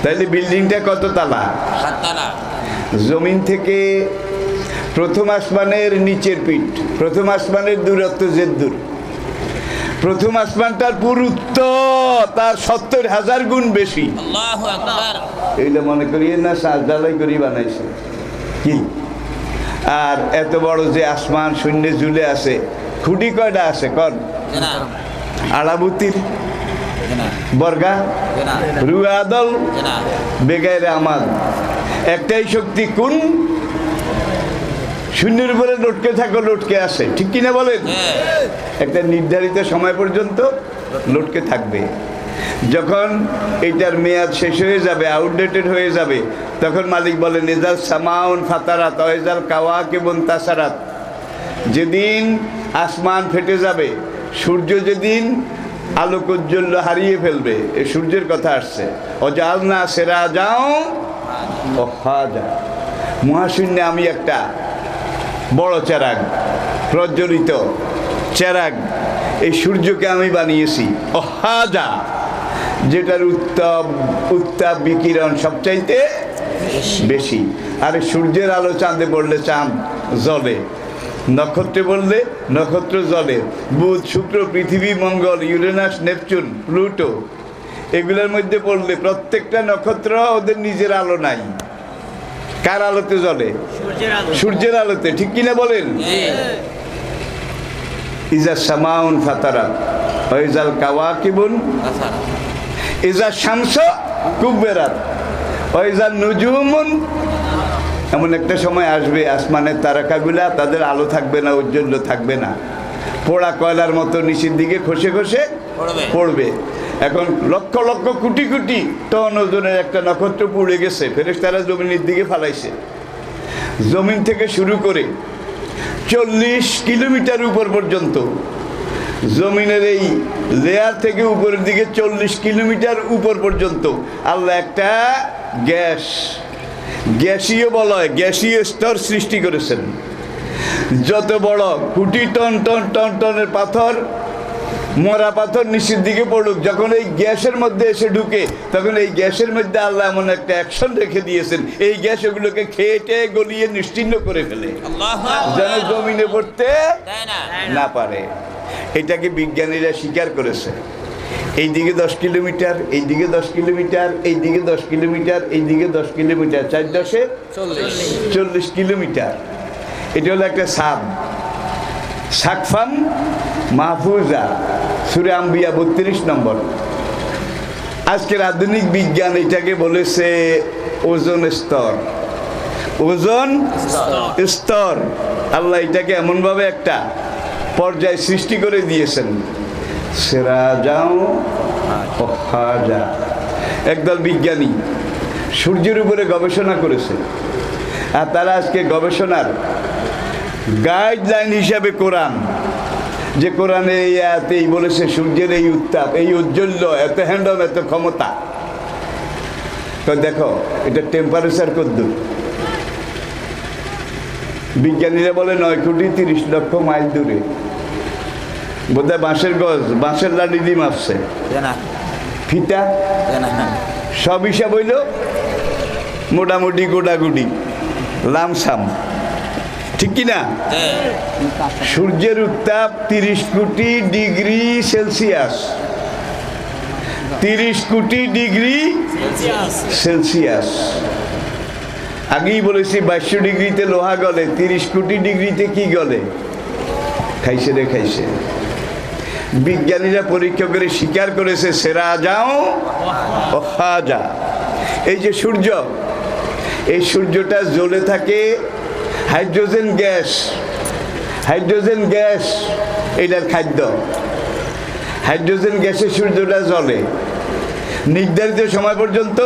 Speaker 1: তাহলে বিল্ডিংটা কত তলা?
Speaker 2: 7 তলা।
Speaker 1: জমিন থেকে প্রথম আসমানের নিচের পিঠ, প্রথম আসমানের দূরত্ব যে দূর, প্রথম আসমানটার পুরুত্ব তার 70,000 গুণ বেশি।
Speaker 2: আল্লাহু আকবার।
Speaker 1: এইটা মনে করিয়ে না সাজদালাই করি বানাইছে কি? আর এত বড় যে আসমান শূন্যে ঝুলে আছে, খুঁটি কয়টা আছে কন?
Speaker 2: জানা
Speaker 1: আড়াবুতির,
Speaker 2: জানা
Speaker 1: বর্গা,
Speaker 2: জানা
Speaker 1: রুয়াদল,
Speaker 2: জানা
Speaker 1: বেগাইরে আমাদ। একটাই শক্তি, কোন? শূন্যের উপরে লটকে থাকো, লটকে আসে, ঠিক কিনা বলেন? একটা নির্ধারিত সময় পর্যন্ত লটকে থাকবে। যখন এইটার মেয়াদ শেষ হয়ে যাবে, আউটডেটেড হয়ে যাবে, তখন মালিক বলেন এজাল সামাউন ফাতারাত এজাল কাওয়াকিবুন তাসারাত। যেদিন আসমান ফেটে যাবে, সূর্য যেদিন আলোক ঔজ্জ্বল্য হারিয়ে ফেলবে, এই সূর্যের কথা আসছে। অজালনা সেরা যাও অহাজা, মহাশূন্যে আমি একটা বড় চেরাগ, প্রজ্বলিত চেরাগ, এই সূর্যকে আমি বানিয়েছি অহাজা, যেটার উত্তাপ বিকিরণ সবচাইতে বেশি। আর এই সূর্যের আলো চাঁদে পড়লে চাঁদ জ্বলে, নক্ষত্রে পড়লে নক্ষত্র জ্বলে। বুধ, শুক্র, পৃথিবী, মঙ্গল, ইউরেনাস, নেপচুন, প্লুটো, এগুলোর মধ্যে পড়লে প্রত্যেকটা নক্ষত্র ওদের নিজের আলো নাই। কার আলোতে জ্বলে? সূর্যের আলোতে, ঠিক কিনা বলেন? ইজা সামাউন ফাতারাত ওয়াইজাল কাওয়াকিবুন
Speaker 2: তাসারা।
Speaker 1: ইজা শামস কুবরাত ওয়াইজান নুজুমুন। এমন একটা সময় আসবে আসমানের তারকাগুলা তাদের আলো থাকবে না, ঔজ্জ্বল্য থাকবে না, পোড়া কয়লার মতো নিচের দিকে খসে খসে পড়বে। এখন লক্ষ লক্ষ কোটি কোটি টন ওজনের একটা নক্ষত্র পুড়ে গেছে, ফেরেশতারা জমিনের দিকে ফালাইছে। জমিন থেকে শুরু করে 40 কিলোমিটার উপর পর্যন্ত, জমিনের এই লেয়ার থেকে উপরের দিকে 40 কিলোমিটার উপর পর্যন্ত আল্লাহ একটা গ্যাসীয় বলয়, গ্যাসীয় স্তর সৃষ্টি করেছেন। যত বড় কোটি টন টন টন টনের পাথর, মরা পাথর নিচের দিকে পড়ুক, যখন এই গ্যাসের মধ্যে এসে ঢুকে, তখন এই গ্যাসের মধ্যে আল্লাহ এমন একটা অ্যাকশন রেখে দিয়েছেন, এই গ্যাস ওগুলোকে খেয়ে গলিয়ে নিশ্চিহ্ন করে ফেলে, যেন জমিনে পড়তে না পারে। এটাকে বিজ্ঞানীরা স্বীকার করেছে। এইদিকে 10 কিলোমিটার, এইদিকে 10 কিলোমিটার, এইদিকে 10 কিলোমিটার, এইদিকে 10 কিলোমিটার, 4 10 40 কিলোমিটার। এটা হলো একটা সাব, সাকফান মাহফুজা, সূরা আম্বিয়া 32 নম্বর। আজকের আধুনিক বিজ্ঞান এটাকে বলেছে ওজন স্তর। ওজন স্তর আল্লাহ এটাকে এমনভাবে একটা পর্যায় সৃষ্টি করে দিয়েছেন। সেরা যাও হাজা। একদল বিজ্ঞানী সূর্যের উপরে গবেষণা করেছে, আর তারা আজকে গবেষণার গাইডলাইন হিসাবে কোরআন, যে কোরআনে এই আয়াতেই বলেছে সূর্যের এই উত্তাপ, এই ঔজ্জ্বল্য, এত হ্যান্ডম, এত ক্ষমতা। তো দেখো এটা টেম্পারেচার কদ্দূর। বিজ্ঞানীরা বলে 9,30,00,000 মাইল দূরে। বোধহয় বাঁশের গজ, বাঁশের লাঠি দিয়ে মাপছে,
Speaker 2: জানা
Speaker 1: ফিতা
Speaker 2: জানা
Speaker 1: সব হিসাব হইল মোটামুটি গোটাগুটি লামসাম, ঠিক কিনা? সূর্যের উত্তাপ 30 কোটি ডিগ্রি সেলসিয়াস, 30 কোটি ডিগ্রি সেলসিয়াস। আগেই বলেছি 2200 ডিগ্রিতে লোহা গলে, 30 কোটি ডিগ্রিতে কি গলে? খাইছে রে খাইছে। বিজ্ঞানীরা পরীক্ষা করে স্বীকার করেছে সেরা যাও হাজা। এই যে সূর্য, এই সূর্যটা জ্বলে থাকে হাইড্রোজেন গ্যাস, হাইড্রোজেন গ্যাস এটার খাদ্য। হাইড্রোজেন গ্যাসে সূর্যটা জ্বলে, নির্ধারিত সময় পর্যন্ত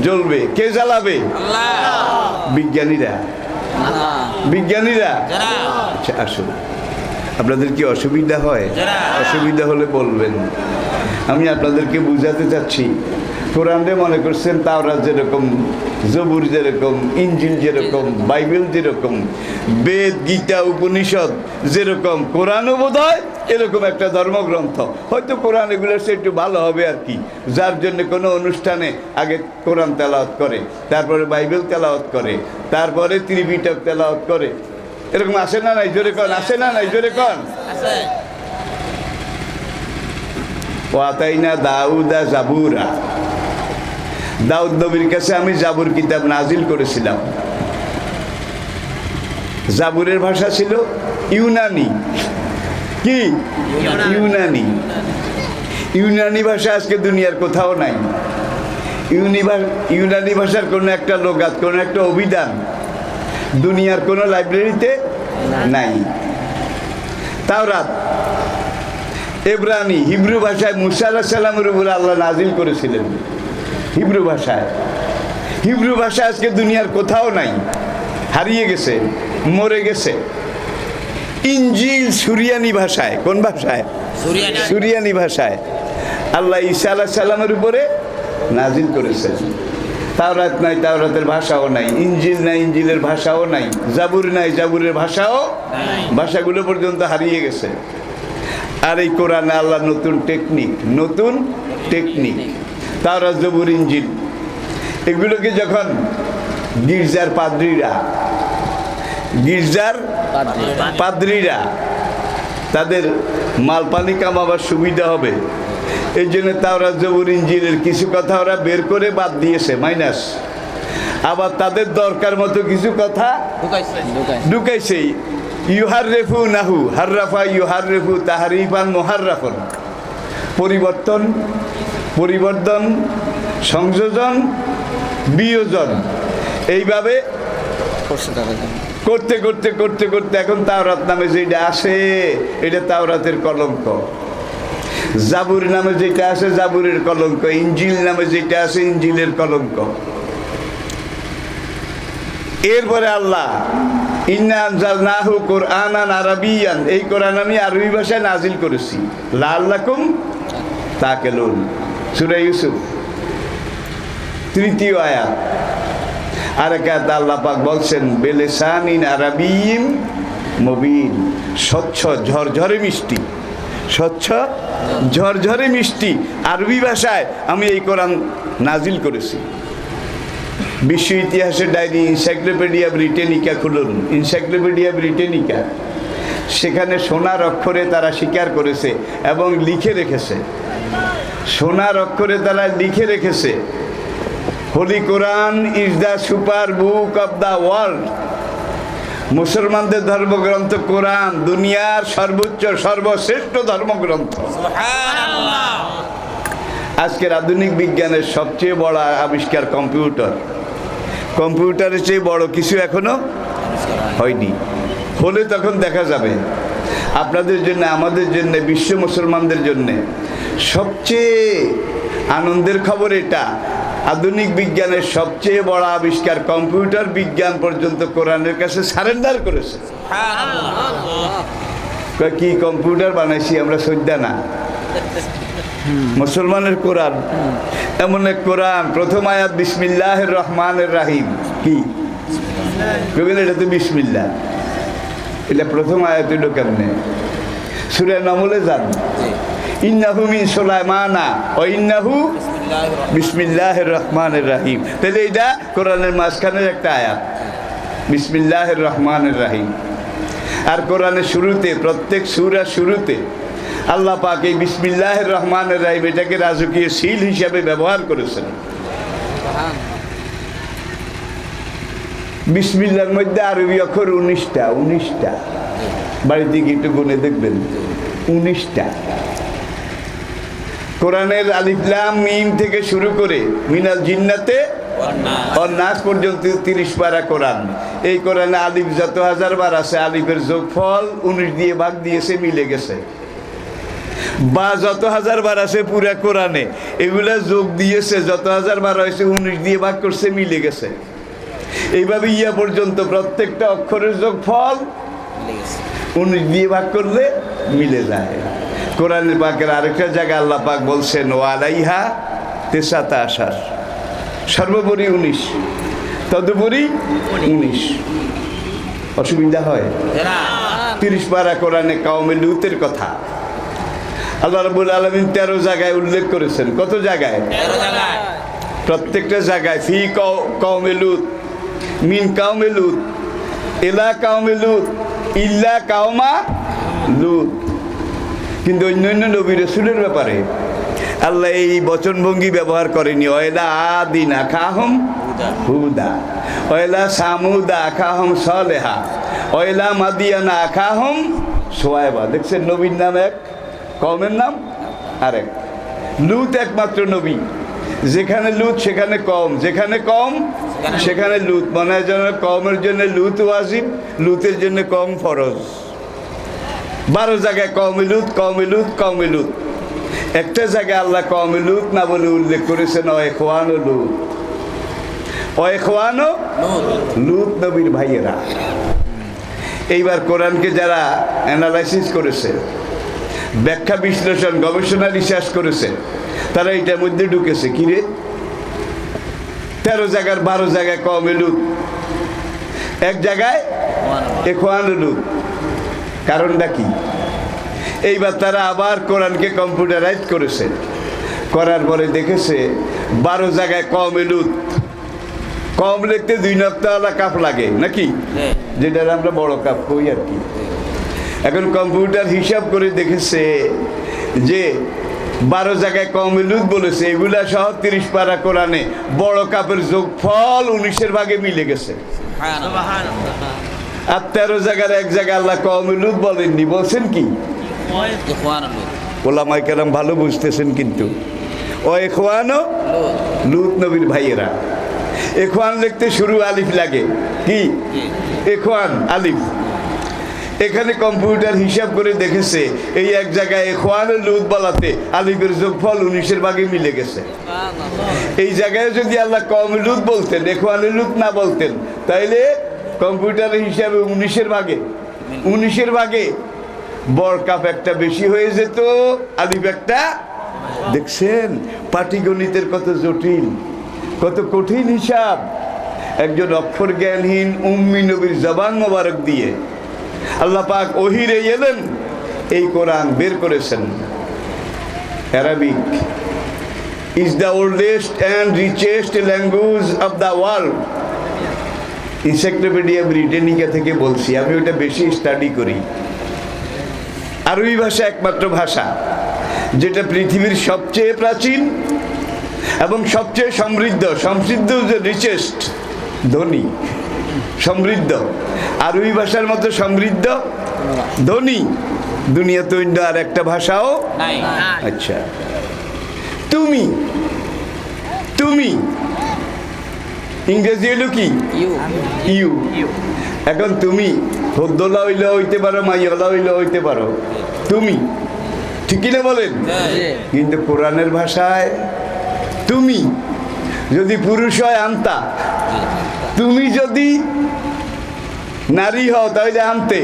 Speaker 1: জ্বলবে। কে জ্বালাবে? বিজ্ঞানীরা। বিজ্ঞানীরা। আচ্ছা আসুন, আপনাদের কি অসুবিধা হয়? অসুবিধা হলে বলবেন। আমি আপনাদেরকে বুঝাতে চাচ্ছি, কোরআনে মনে করছেন তাওরাত যেরকম, জবুর যেরকম, ইঞ্জিল যেরকম, বাইবেল যেরকম, বেদ, গীতা, উপনিষদ যেরকম, কোরআনও বোধ হয় এরকম একটা ধর্মগ্রন্থ। হয়তো কোরআন এগুলোর সে একটু ভালো হবে আর কি, যার জন্য কোনো অনুষ্ঠানে আগে কোরআন তেলাওয়াত করে, তারপরে বাইবেল তেলাওয়াত করে, তারপরে ত্রিপিটক তেলাওয়াত করে। এরকম আসে না নাই? জোরে কন, আসে না নাই? জোরে কন।
Speaker 2: আছে।
Speaker 1: ওয়াতাইনা দাউদা জাবুরা, দাউদ নবীর কাছে আমি জাবুর কিতাব নাজিল করেছিলাম। জাবুরের ভাষা ছিল ইউনানি। কি? ইউনানি। ইউনানি ভাষা আজকে দুনিয়ার কোথাও নাই। ইউনানি ভাষার কোনো একটা লোগাত, কোনো একটা অভিধান দুনিয়ার কোনো লাইব্রেরিতে নাই। তাওরাত এব্রানি, হিব্রু ভাষায় মুসা আলাইহিস সালামের উপরে আল্লাহ নাজিল করেছিলেন হিব্রু ভাষায়। হিব্রু ভাষা আজকে দুনিয়ার কোথাও নাই, হারিয়ে গেছে, মরে গেছে। ইনজিল সুরিয়ানি ভাষায়। কোন ভাষায়?
Speaker 2: সুরিয়ানি।
Speaker 1: সুরিয়ানি ভাষায় আল্লাহ ঈসা আলাইহিস সালামের উপরে নাজিল করেছেন। তাওরাত নাই, তাওরাতের ভাষাও নাই। ইনজিল নাই, ইনজিলের ভাষাও নাই। জাবুর নাই, জাবুরের ভাষাও, ভাষাগুলো পর্যন্ত হারিয়ে গেছে। আর এই কোরআনে আল্লাহ নতুন টেকনিক তাওরাত, জবুর, ইনজিল এগুলোকে যখন গির্জার পাদ্রীরা তাদের মালপানি কামাবার সুবিধা হবে, এই জন্য তাওরাত, জবুর, ইনজিলের কিছু কথা ওরা বের করে বাদ দিয়েছে, মাইনাস। আবার তাদের দরকার মতো কিছু কথা ঢুকাইছে। ইউহাররেফু নাহু হাররাফা ইউহাররেফু তাহরিফান মুহাররাফন, পরিবর্তন, সংযোজন, বিয়োজন, এইভাবে করতে এখন তাওরাত নামে যেটা আসে এটা তাওরাতের কলঙ্ক। জাবুর নামে যেটা আছে জাবুরের কলঙ্ক। ইনজিল নামে যেটা আছে ইনজিলের কলঙ্ক। এরপরে আল্লাহ ইন্না আনজালনাহু কুরআনান আরাবিয়ান, এই কোরআন আমি আরবি ভাষায় নাজিল করেছি, লাআল্লাকুম তাকিলুন। সূরা ইউসুফ 3য় আয়াত। আর এক আয়াতে আল্লাহ পাক বলছেন বিলিসানিন আরাবিয়্যিন মুবিন, স্বচ্ছ ঝরঝরে মিষ্টি আরবি ভাষায় আমি এই কোরআন নাজিল করেছি। বিশ্ব ইতিহাসের ডায়েরি এনসাইক্লোপিডিয়া ব্রিটানিকা খুলুন, এনসাইক্লোপিডিয়া ব্রিটানিকা। সেখানে সোনার অক্ষরে তারা স্বীকার করেছে এবং লিখে রেখেছে, সোনার অক্ষরে তারা লিখে রেখেছে, holy Quran is the super book of the world. মুসলমানদের ধর্মগ্রন্থ কোরআন দুনিয়ার সর্বশ্রেষ্ঠ ধর্মগ্রন্থ।
Speaker 2: সুবহানাল্লাহ।
Speaker 1: আজকের আধুনিক বিজ্ঞানের সবচেয়ে বড় আবিষ্কার কম্পিউটারের চেয়ে বড় কিছু এখনো হয়নি। হলে তখন দেখা যাবে। আপনাদের জন্য, আমাদের জন্য, বিশ্ব মুসলমানদের জন্য সবচেয়ে আনন্দের খবর এটা, আধুনিক বিজ্ঞানের সবচেয়ে বড় আবিষ্কার কম্পিউটার বিজ্ঞান পর্যন্ত কোরআনের কাছে সারেন্ডার করেছে। কি কম্পিউটার বানাইছি আমরা, সজ্জা না। মুসলমানের কোরআন এমন এক কোরআন, প্রথম আয়াত বিসমিল্লাহির রহমানির রহিম। কি কইবেন? এটা তো বিসমিল্লাহ, এটা প্রথম আয়াত। এটা কেমনে? সূরা নামলে যান, ইন্নাহু মিন সুলাইমানা ওয়া ইন্নাহু বিসমিল্লাহির রহমানির রহিম। তাহলে এটা কোরআনের মাঝখানের একটা আয়াত, বিসমিল্লাহির রহমানির রহিম। আর কোরআনের শুরুতে, প্রত্যেক সূরার শুরুতে আল্লাহ পাক এই বিসমিল্লাহির রহমানির রহিম এটাকে রাজকীয় সিল হিসাবে ব্যবহার করেছেন। বিসমিল্লাহর মধ্যে আরবি অক্ষর 19টা। বাড়িতে গিয়ে একটু গুনে দেখবেন, 19টা। কোরআনের আলিফ লাম মিম থেকে শুরু করে মিনাল জিন্নাতে ওয়ান নাস পর্যন্ত 30 পারা কোরআন। এই কোরআনে আলিফ যত হাজার বার আছে, আলিফের যোগফল 19 দিয়ে ভাগ দিয়েছে, মিলে গেছে। বা যত হাজার বার আছে পুরা কোরআনে, এগুলা যোগ দিয়েছে, যত হাজার বার হয়েছে 19 দিয়ে ভাগ করছে, মিলে গেছে। এইভাবে ইয়া পর্যন্ত প্রত্যেকটা অক্ষরের যোগফল 19 দিয়ে ভাগ করলে মিলে যায়। কোরআনের পাকের আরেকটা জায়গায় আল্লাহ পাক বলছেন ওয়ালাইহা তেসাতা আশার, সর্বোপরি 19, তদুপরি 19। অসুবিধা হয়? 30 পারা কোরআনে কওমে লুতের কথা আল্লাহ রাব্বুল আলামিন 13 জায়গায় উল্লেখ করেছেন। কত জায়গায়?
Speaker 2: 13 জায়গায়।
Speaker 1: প্রত্যেকটা জায়গায় ফি কওমে লুত, মিন কওমে লুত, ইলা কওমে লুত, ইল্লা কওমা লুত। কিন্তু অন্যান্য নবী রাসূলের ব্যাপারে আল্লাহ এই বচনভঙ্গি ব্যবহার করেনি। ওয়াইলা আদিন আখাহুম হুদা, ওয়াইলা সামুদা আখাহুম সালেহা, ওয়াইলা মাদিয়ানা আখাহুম শুআয়বা। দেখছেন, নবীর নাম এক, কওমের নাম আরেক। লুত একমাত্র নবী, যেখানে লুত সেখানে কম, যেখানে কম সেখানে লুত। মনে হয় যেন কওমের জন্য লুত ওয়াজিব, লুতের জন্য কম ফরজ। 12 জায়গায় কওমে লুত, কওমে লুত, কওমে লুত। একটা জায়গায় আল্লাহ কওমে লুত না বলে উল্লেখ করেছেন ওয়াইখওয়ানু লুত, ওয়াইখওয়ানু লুত নবীর ভাইয়েরা। এইবার কোরআনকে যারা অ্যানালাইসিস করেছে, ব্যাখ্যা বিশ্লেষণ গবেষণা রিসার্চ করেছে, তারা এটার মধ্যে ঢুকেছে। কিরে 13 জায়গার 12 জায়গায় কওমে লুত, এক জায়গায় ইখওয়ানু লুত। কারণটা কি? এইবার তারা আবার কোরআনকে কম্পিউটারাইজ করেছে, করার পরে দেখেছে 12 জায়গায় কওমে লুত। কম লিখতে 2 নক্তাওয়ালা কাপ লাগে নাকি, যেটা আমরা বড় কাপ কই আর কি। এখন কম্পিউটার হিসাব করে দেখেছে যে 12 জায়গায় কওমে লুত বলেছে, এগুলা সহ 30 পারা কোরআনে বড় কাপের যোগফল 19-এর ভাগে মিলে গেছে। আর 13 জায়গার এক জায়গায় আল্লাহ কওমে লুত বলেননি, বলছেন কি? ওলামায়ে কেরাম ভালো বুঝতেছেন কিন্তু। ওয়াইখওয়ানু লুত নবীর ভাইয়েরা। ইখওয়ান লিখতে শুরু আলিফ লাগে, কি ইখওয়ান আলিফ। এখানে কম্পিউটার হিসাব করে দেখেছে এই এক জায়গায় ইখওয়ানু লুত বলাতে আলিফের যোগফল 19-এর ভাগে মিলে গেছে। এই জায়গায় যদি আল্লাহ কওমে লুত বলতেন, ইখওয়ানু লুত না বলতেন, তাইলে কম্পিউটারের হিসাবে 19-এর ভাগে বড় কাপ একটা বেশি হয়ে যেত, আলিফ একটা। দেখছেন পাটিগণিতের কত জটিল, কত কঠিন হিসাব। একজন অক্ষর জ্ঞানহীন উম্মি নবীর জবান মোবারক দিয়ে আল্লাহ পাক ওহিরে এলেন, এই কোরআন বের করেছেন। Arabic is the oldest and richest language of the world. Encyclopaedia Britannica থেকে বলছি, আমি ওটা বেশি স্টাডি করি। আরবি ভাষা একমাত্র ভাষা যেটা পৃথিবীর সবচেয়ে প্রাচীন এবং সবচেয়ে সমৃদ্ধ, যে রিচেস্ট, ধনী, সমৃদ্ধ। আরবি ভাষার মতো সমৃদ্ধ, ধনী দুনিয়াতে অন্য আর একটা ভাষাও
Speaker 2: নাই।
Speaker 1: আচ্ছা, তুমি ইংরেজি হইল কি? ইউ। এখন তুমি হদ্দলা হইলে হইতে পারো, মাইয়ালা হইলে হইতে পারো, তুমি, ঠিক না বলেন? কিন্তু কোরআনের ভাষায় তুমি যদি পুরুষ হয় আনতা, তুমি যদি নারী হও তাহলে আনতে।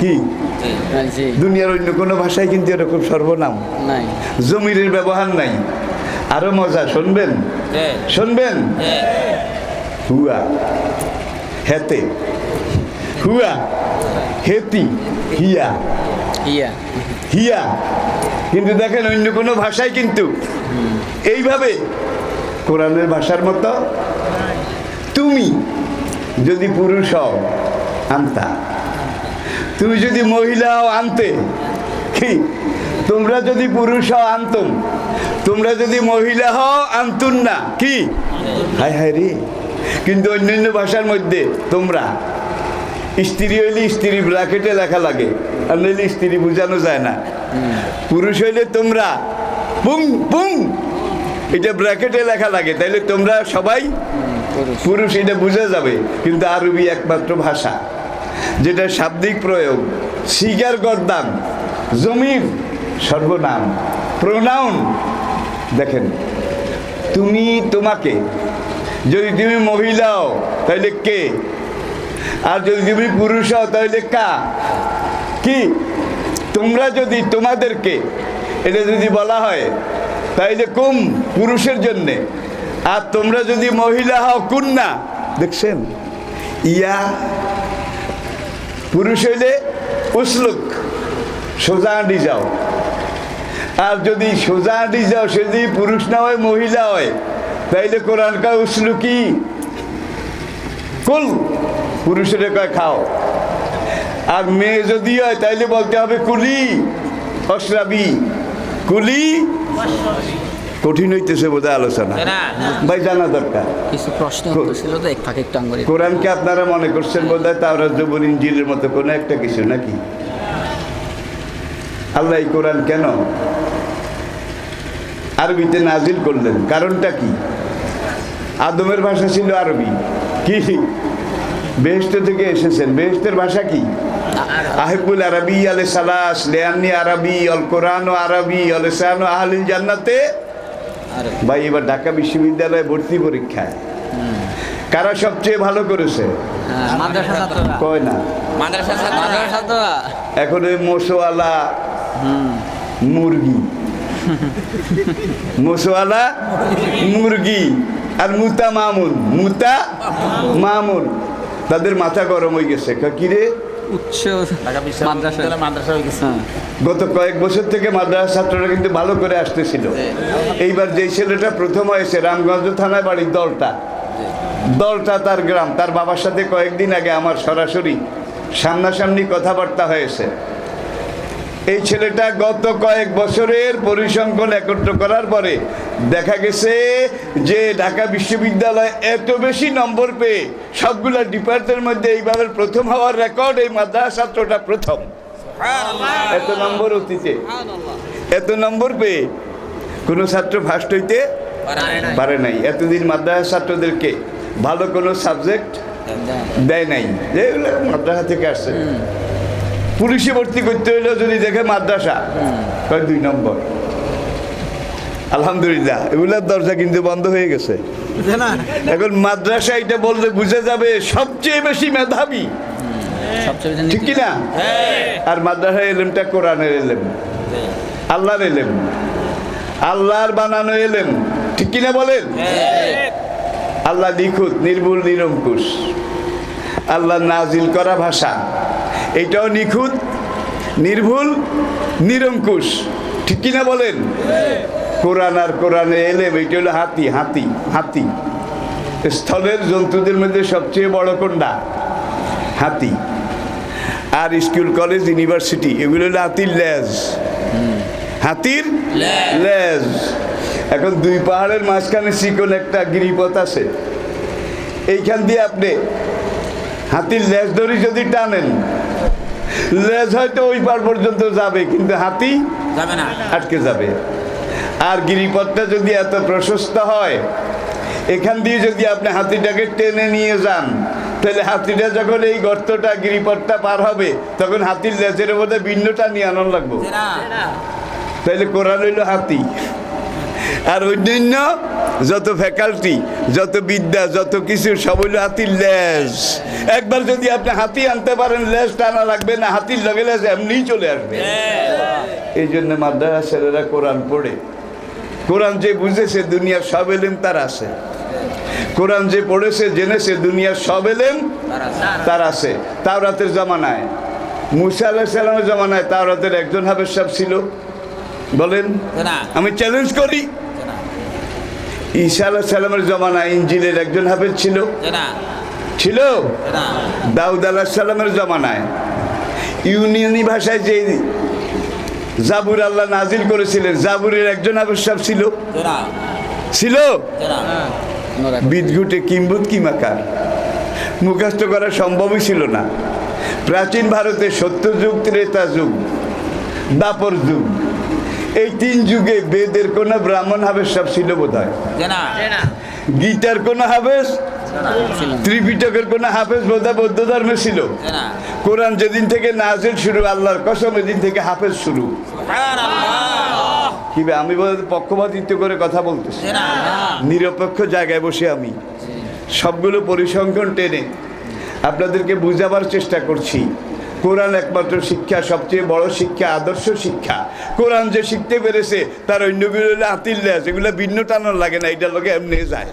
Speaker 1: কি দুনিয়ার অন্য কোনো ভাষায় কিন্তু এরকম সর্বনাম নাই, জমিরের ব্যবহার নাই। আরো মজা শুনবেন, শুনবেন। হুয়া, হেতে, হুয়া, হেতি, হিয়া, হিয়া। কিন্তু দেখেন অন্য কোনো ভাষায় কিন্তু এইভাবে কোরআনের ভাষার মতো তুমি যদি পুরুষ হও আনতা, তুমি যদি মহিলা হও আনতে। কি তোমরা যদি পুরুষ হও আনতুম, তোমরা যদি মহিলা হও আনতুন না। কি হায় হায় রে! কিন্তু অন্যান্য ভাষার মধ্যে তোমরা স্ত্রী হইলে স্ত্রী ব্র্যাকেটে লেখা লাগে, আর নইলে স্ত্রী বোঝানো যায় না। পুরুষ হইলে তোমরা পুং পুং এটা ব্র্যাকেটে লেখা লাগে, তাইলে তোমরা সবাই পুরুষ, এটা বোঝা যাবে। কিন্তু আরবি একমাত্র ভাষা যেটা শাব্দিক প্রয়োগ, সিগার গর্দান, জমির সর্বনাম, প্রোনাউন। দেখেন তুমি, তোমাকে, যদি তুমি মহিলা হও তাহলে কে, আর যদি তুমি পুরুষ হও তাহলে কা। কি তোমরা যদি তোমাদেরকে এটা যদি বলা হয় তাইলে কুম পুরুষের জন্যে, আর তোমরা যদি মহিলা হও কুন্না, দেখছেন ইয়া পুরুষ হইলে উসলুক সোজা আঁটি যাও, আর যদি সোজা আঁটি যাও সে যদি পুরুষ না হয় মহিলা হয় তাইলে কোরআন কয় উসলুকি কুল, পুরুষের কয় খাও, আর মেয়ে যদি হয় তাইলে বলতে হবে কুলি অশ্রাবি, কুলি। কঠিন হইতেছে বোধহয় আলোচনা, ভাই জানা দরকার।
Speaker 6: কিছু প্রশ্ন ছিল তো এক ফাঁকে একটু আঙ্গুরে
Speaker 1: কোরআনকে আপনারা মনে করছেন বোধহয় তাওরাত জবুর ইনজিলের মতো কোনো একটা কিছু নাকি? আল্লাহ এই কোরআন কেন আরবিতে নাজিল করলেন? কারণটা কি? আদমের ভাষা ছিল আরবি, কি বেহেশত থেকে এসেছেন, বেহেশতের ভাষা কি? আহিবুল আরবি আলে সালাস লেয়ান্নি আরবি অল কোরআন ও আরবি অল সান আহলিল জান্নাতে। ভাই এবার ঢাকা বিশ্ববিদ্যালয়ে ভর্তি পরীক্ষায় কারা সবচেয়ে ভালো করেছে?
Speaker 6: মাদ্রাসা ছাত্ররা
Speaker 1: কয় না,
Speaker 2: মাদ্রাসা
Speaker 6: মাদ্রাসা ছাত্ররা
Speaker 1: এখন ওই মোশোয়ালা মুরগি, মোশোয়ালা মুরগি আর মুতা মামুন, মুতা মামুন তাদের মাথা গরম হয়ে গেছে। কিরে
Speaker 6: উচ্চ মাদ্রাসা
Speaker 2: মাদ্রাসা হয়ে গেছে।
Speaker 1: গত কয়েক বছর থেকে মাদ্রাসা ছাত্ররা কিন্তু ভালো করে আসতেছিল। এইবার যেই ছেলেটা প্রথম হয়েছে রামগঞ্জ থানায় বাড়ির দলটা তার গ্রাম, তার বাবার সাথে কয়েকদিন আগে আমার সরাসরি সামনাসামনি কথাবার্তা হয়েছে। এই ছেলেটা গত কয়েক বছরের পরিসংখ্যান একত্র করার পরে দেখা গেছে যে ঢাকা বিশ্ববিদ্যালয়ে এত বেশি নম্বর পেয়ে সবগুলো ডিপার্টমেন্টের মধ্যে এইভাবে প্রথম হওয়ার রেকর্ড এই মাদ্রাসা ছাত্রটা প্রথম। এত নম্বর অতীতে এত নম্বর পেয়ে কোনো ছাত্র ফার্স্ট হইতে পারে নাই। এতদিন মাদ্রাসা ছাত্রদেরকে ভালো কোনো সাবজেক্ট দেয় নাই, যেগুলো মাদ্রাসা থেকে আসছে। পুলিশে ভর্তি করতে হইলেও যদি দেখে মাদ্রাসা, কয় 2 নম্বর। আলহামদুলিল্লাহ এগুলোর দরজা কিন্তু বন্ধ হয়ে গেছে। এখন মাদ্রাসা এটা বললে বুঝে যাবে সবচেয়ে বেশি মেধাবী, ঠিক কিনা? আর মাদ্রাসা এলেমটা কোরআনের এলেম, আল্লাহর এলেম, আল্লাহর বানানো এলেম, ঠিক কিনা বলেন? আল্লাহ নিখুঁত, নির্ভুল, নিরঙ্কুশ। আল্লাহ নাজিল করা ভাষা এটাও নিখুঁত, নির্ভুল, নিরঙ্কুশ, ঠিক কিনা বলেন? কোরআন আর কোরআনে এলেম এইটা হলো হাতি, হাতি, হাতি। স্থলের জন্তুদের মধ্যে সবচেয়ে বড় কোনটা? হাতি। আর স্কুল কলেজ ইউনিভার্সিটি এগুলো হলো হাতির লেজ, হাতির লেজ। এখন 2 পাহাড়ের মাঝখানে চিকন একটা গিরিপথ আছে, এইখান দিয়ে আপনি হাতির লেজ ধরে যদি টানেন, লেজ হয়তো ওই পার পর্যন্ত যাবে কিন্তু হাতি
Speaker 2: যাবে না,
Speaker 1: আটকে যাবে। আর গিরিপথটা যদি এত প্রশস্ত হয়, এখান দিয়ে যদি আপনি হাতিটাকে টেনে নিয়ে যান, তাহলে হাতিটা যখন এই গর্তটা গিরিপথটা পার হবে তখন হাতির লেজের মধ্যে ভিন্নটা নিয়ে আনন্দ লাগবে। তাহলে কোরআন হইল হাতি। আর অন্যান্য যত ফ্যাকাল্টি, যত বিদ্যা, যত কিছু সব হইল হাতির লেজ। একবার যদি আপনি হাতি আনতে পারেন, লেজ টানা লাগবে না, হাতির লগে লেজ এমনিই চলে আসবে। এই জন্য মাদ্রাসা ছেলেরা কোরআন পড়ে। কোরআন যে বুঝেছে দুনিয়ার সব এলেম তার আছে, কোরআন যে পড়েছে জেনেছে দুনিয়ার সব এলেম তার আছে। তাওরাতের জমানায়, মুসা আলাইহিস সালামের জমানায় তাওরাতের একজন হাফেজ সাহেব ছিল, বলেন? আমি চ্যালেঞ্জ করি। ঈসা আলাইহিস সালামের জমানায় ইনজিলের একজন হাফেজ ছিল, ছিল? দাউদ আলাইহিস সালামের জমানায় ইউনানি ভাষায় যে জাবুর আল্লাহ নাজিল করেছিলেন, জাবুরের একজন হাফেজ সাহেব ছিল, ছিল? বিদঘুটে কিম্বুত কিমাকার মুখস্থ করা সম্ভবই ছিল না। প্রাচীন ভারতে সত্যযুগ, ত্রেতা যুগ, দাপর যুগ, এই 3 যুগে বেদের কোন ব্রাহ্মণ হাফেজ সাহেব ছিল বোধ হয়? গীতার কোন হাফেজ, ত্রিপিটকের কোন হাফেজ বোধ হয় বৌদ্ধ ধর্মে ছিল। কোরআন যেদিন থেকে নাজিল শুরু, আল্লাহর কসম এদিন থেকে হাফেজ শুরু। কি আমি পক্ষপাতিত্ব করে কথা বলতেছি? নিরপেক্ষ জায়গায় বসে আমি সবগুলো পরিসংখ্যান টেনে আপনাদেরকে বুঝাবার চেষ্টা করছি। কোরআন একমাত্র শিক্ষা, সবচেয়ে বড় শিক্ষা, আদর্শ শিক্ষা। কোরআন যে শিখতে পেরেছে তার অন্যগুলো আতিল্লা, যেগুলো ভিন্ন টানার লাগে না, এটার লোকে এমনি যায়।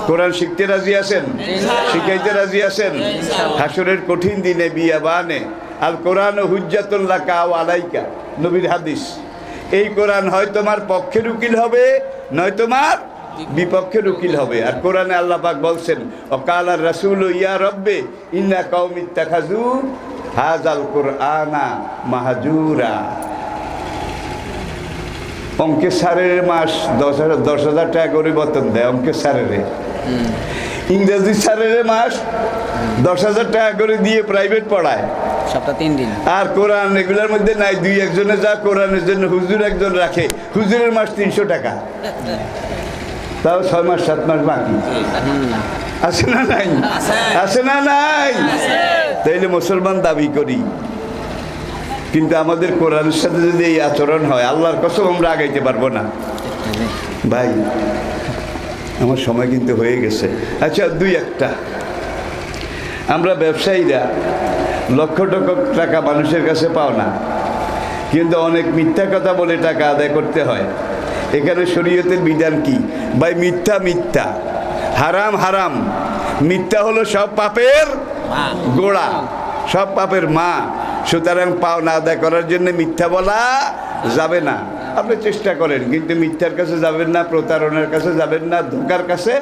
Speaker 1: কোরআন শিখতে রাজি আছেন? শিখাইতে রাজি আছেন? হাসরের কঠিন দিনে বিয়া বানে আল কোরআন হুজ্জাতুল লাকা ওয়া আলাইকা, নবীর হাদিস। এই কোরআন হয় তোমার পক্ষের উকিল হবে, নয় তোমার বিপক্ষের উকিল হবে। আর কোরআনে আল্লাহ পাক বলছেন, ওয়াকালা রাসূলু ইয়া রব্বি ইন্না কওমি ইত্তাখাযু হাযাল কুরআনা মাহজুরা। অঙ্কের স্যারের মাস 10,000 টাকা করে বেতন দেয় অঙ্কের স্যারের। ইংরেজি স্যারের মাস 10,000 টাকা করে দিয়ে প্রাইভেট পড়ায়,
Speaker 6: সপ্তাহ 3 দিন।
Speaker 1: আর কোরআন এগুলোর মধ্যে নাই। 2-1 যা কোরআনের জন্য হুজুর একজন রাখে, হুজুরের মাস 300 টাকা, তাও 6 মাস 7 মাস বাকি। আছে না নাই? আছে না নাই? তাইলে মুসলমান দাবি করি, কিন্তু আমাদের কোরআনের সাথে যদি এই আচরণ হয়, আল্লাহর কসম আমরা আগাইতে পারবো না। ভাই আমার সময় কিন্তু হয়ে গেছে। আচ্ছা, 2-1টা আমরা ব্যবসায়ীরা লক্ষ টাকা মানুষের কাছে পাও না, কিন্তু অনেক মিথ্যা কথা বলে টাকা আদায় করতে হয়। এখানে শরীয়তের বিধান কি? ভাই মিথ্যা মিথ্যা, হারাম হারাম। মিথ্যা হলো সব পাপের গোড়া, সব পাপের মা। সুতরাং পাওনা আদায় করার জন্য মিথ্যা বলা যাবে না। আপনি চেষ্টা করেন, কিন্তু মিথ্যার কাছে যাবেন না, প্রতারণার কাছে যাবেন না, ধোঁকার কাছে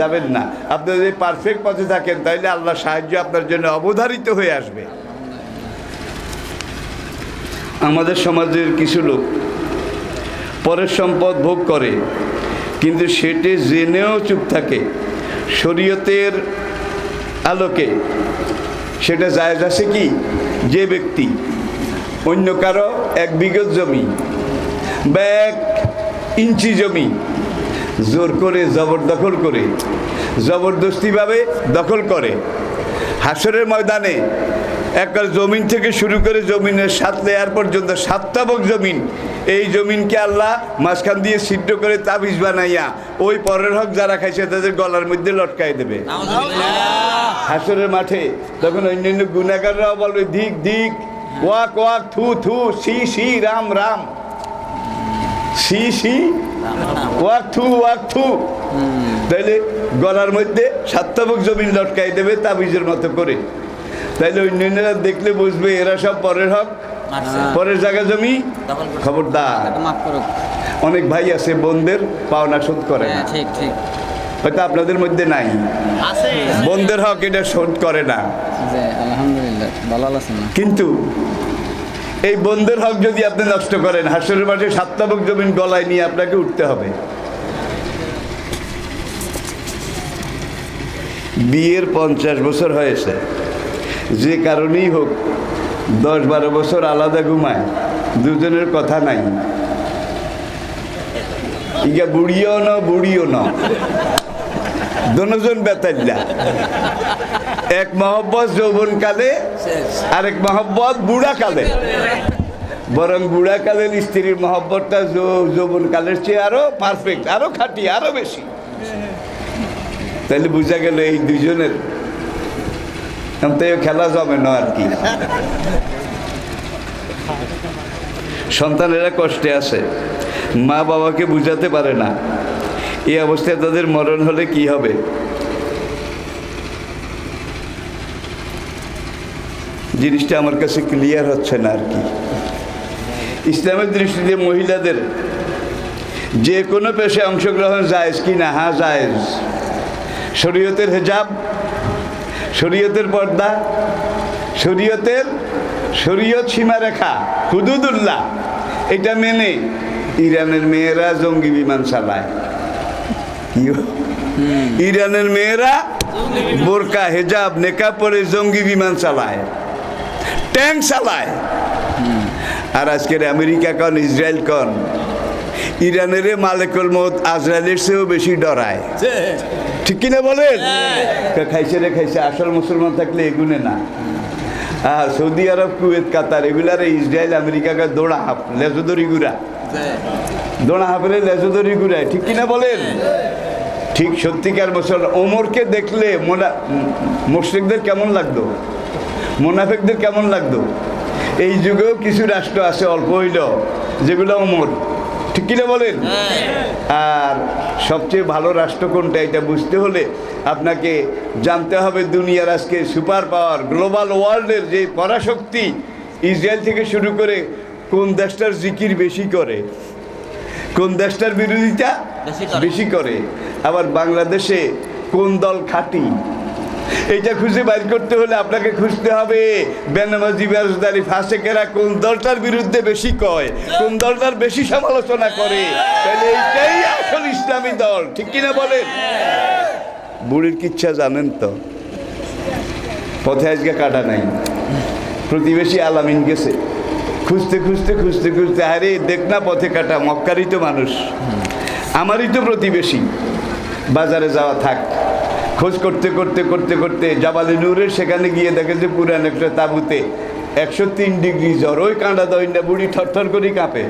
Speaker 1: যাবেন না। আপনি যদি পারফেক্ট পথে থাকেন, তাহলে আল্লাহ সাহায্য আপনার জন্য অবধারিত হয়ে আসবে। আমাদের সমাজের কিছু লোক পরের সম্পদ ভোগ করে, কিন্তু সেটি জেনেও চুপ থাকে। শরীয়তের আলোকে সেটা জায়েজ আছে কি? যে ব্যক্তি অন্য কারো 1 বিঘা জমি বা 1 ইঞ্চি জমি জোর করে জবরদখল করে, জবরদস্তিভাবে দখল করে, হাসরের ময়দানে একবার জমিন থেকে শুরু করে জমিনের 7 লেয়ার পর্যন্ত 7 তাবক জমিন, এই জমিনকে আল্লাহ মাঝখান দিয়ে ছিদ্র করে তাবিজ বানাইয়া ওই পরের হক যারা খাইছে তাদের গলার মধ্যে লটকাই দেবে হাসরের মাঠে। তখন অন্যান্য গুনাহগাররাও বলবে, ধিক ধিক, ওয়াক ওয়াক, থু থু, সি সি, রাম রাম, সি সি, ওয়াক থু ওয়াক থু। তাইলে গলার মধ্যে 7 তাবক জমিন লটকাই দেবে তাবিজের মতো করে। তাইলে অন্যান্যরা দেখলে বুঝবে এরা সব পরের হক, পরের জায়গা জমি। খবরদার, অনেক ভাই আছে বোনদের পাওনা শোধ করে না,
Speaker 6: ঠিক ঠিক,
Speaker 1: হয়তো আপনাদের মধ্যে নাই, বোনদের হক এটা শোধ করে না।
Speaker 6: আলহামদুলিল্লাহ ভালো আছেন না।
Speaker 1: কিন্তু এই বোনদের হক যদি আপনি নষ্ট করেন, হাসরের মাঠে 7 তাবক জমিন গলায় নিয়ে আপনাকে উঠতে হবে। বিয়ের 50 বছর হয়েছে, যে কারণেই হোক 10-12 বছর আলাদা ঘুমায়, দুজনের কথা নাই। ইগা বুড়িও না বুড়িও না, দুজন বেতাল্লা। এক মহব্বত যৌবনকালে, আরেক মহব্বত বুড়াকালে। বরং বুড়াকালের স্ত্রীর মহব্বতটা যৌবনকালের চেয়ে আরো পারফেক্ট, আরো খাঁটি, আরো বেশি। তাহলে বোঝা গেল এই দুজনের খেলা জমে না আর কি। সন্তানেরা কষ্টে আছে, মা বাবাকে বুঝাতে পারে না। এই অবস্থায় তাদের মরণ হলে কি হবে? জিনিসটা আমার কাছে ক্লিয়ার হচ্ছে না আর কি। ইসলামের দৃষ্টিতে মহিলাদের যে কোনো পেশায় অংশগ্রহণ জায়েজ কি না? হ্যাঁ জায়েজ। শরীয়তের হিজাব, শরীয়তের পর্দা, শরীয়ত সীমারেখা, হুদুদুল্লাহ, এটা মেনে ইরানের মেয়েরা জঙ্গি বিমান চালায়। ইরানের মেয়েরা বোরকা, হেজাব, নেকাব পরে জঙ্গি বিমান চালায়, ট্যাঙ্ক চালায়। আর আজকের আমেরিকা কন, ইসরায়েল কন, ইরানের মালেকুল মউত আজরাইলের চেয়েও বেশি ডরায়। ঠিক কিনা বলেন? খাইছে রে খাইছে, আসল মুসলমান থাকলে এগুনে না। আর সৌদি আরব, কুয়েত, কাতার, এগুলার ইসরায়েল আমেরিকাকে দৌড়া হাফ, লেজদরি গুড়া, দৌড়া হাফের লেজদরি গুড়ায়। ঠিক কিনা বলেন? ঠিক সত্যিকার মুসলমান। ওমরকে দেখলে মুশরিকদের কেমন লাগতো? মুনাফিকদের কেমন লাগতো? এই যুগেও কিছু রাষ্ট্র আছে অল্প হইল যেগুলো অমর, ঠিক কিনা বলেন? আর সবচেয়ে ভালো রাষ্ট্র কোনটা এটা বুঝতে হলে আপনাকে জানতে হবে দুনিয়ার আজকে সুপার পাওয়ার গ্লোবাল ওয়ার্ল্ডের যে পরাশক্তি ইসরায়েল থেকে শুরু করে কোন দেশটার জিকির বেশি করে, কোন দেশটার বিরোধিতা বেশি করে, আবার বাংলাদেশে কোন দল খাঁটি, এইটা খুঁজে বাইর করতে হলে আপনাকে খুঁজতে হবে বেনামাজি বেরোজগারি ফাসেকেরা কোন দলটার বিরুদ্ধে বেশি কয়, কোন দলটার বেশি সমালোচনা করে, তাহলে এইটাই আসল ইসলামী দল, ঠিক কিনা বলেন? বুড়ির কিচ্ছা জানেন তো, পথে আজকে কাটা নাই, প্রতিবেশী আলামিন গেছে খুঁজতে খুঁজতে খুঁজতে খুঁজতে, আরে দেখ না পথে কাটা, মক্কারই তো মানুষ, আমারই তো প্রতিবেশী, বাজারে যাওয়া থাক। খোঁজ করতে করতে করতে করতে জাবালে নূরের সেখানে গিয়ে দেখে যে পুরান একটা তাঁবুতে 103 ডিগ্রি জ্বর, ওই কাঁটা দইন্ডা বুড়ি থরথর করে কাঁপে।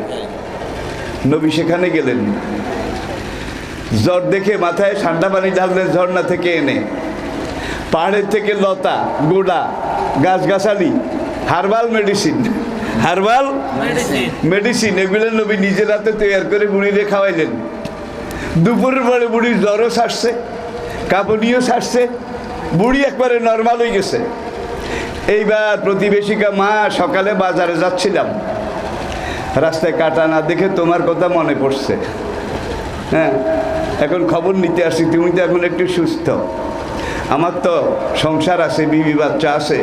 Speaker 1: নবী সেখানে গেলেন, জ্বর দেখে মাথায় ঠান্ডা পানি ঢাললেন ঝর্ণা থেকে এনে, পাহাড়ের থেকে লতা গোড়া গাছগাছালি হার্বাল মেডিসিন এগুলো নবী নিজের হাতে তৈরি করে বুড়িরে খাওয়াইলেন। দুপুরের পরে বুড়ির জ্বরও ছাড়ছে, কাঁপুনিও ছাড়ছে, বুড়ি একবারে নর্মাল হয়ে গেছে। এইবার প্রতিবেশিকা, মা সকালে বাজারে যাচ্ছিলাম, রাস্তায় কাটা না দেখে তোমার কথা মনে পড়ছে, হ্যাঁ এখন খবর নিতে আসছি, তুমি তো এখন একটু সুস্থ, আমার তো সংসার আছে, বিবি বাচ্চা আছে,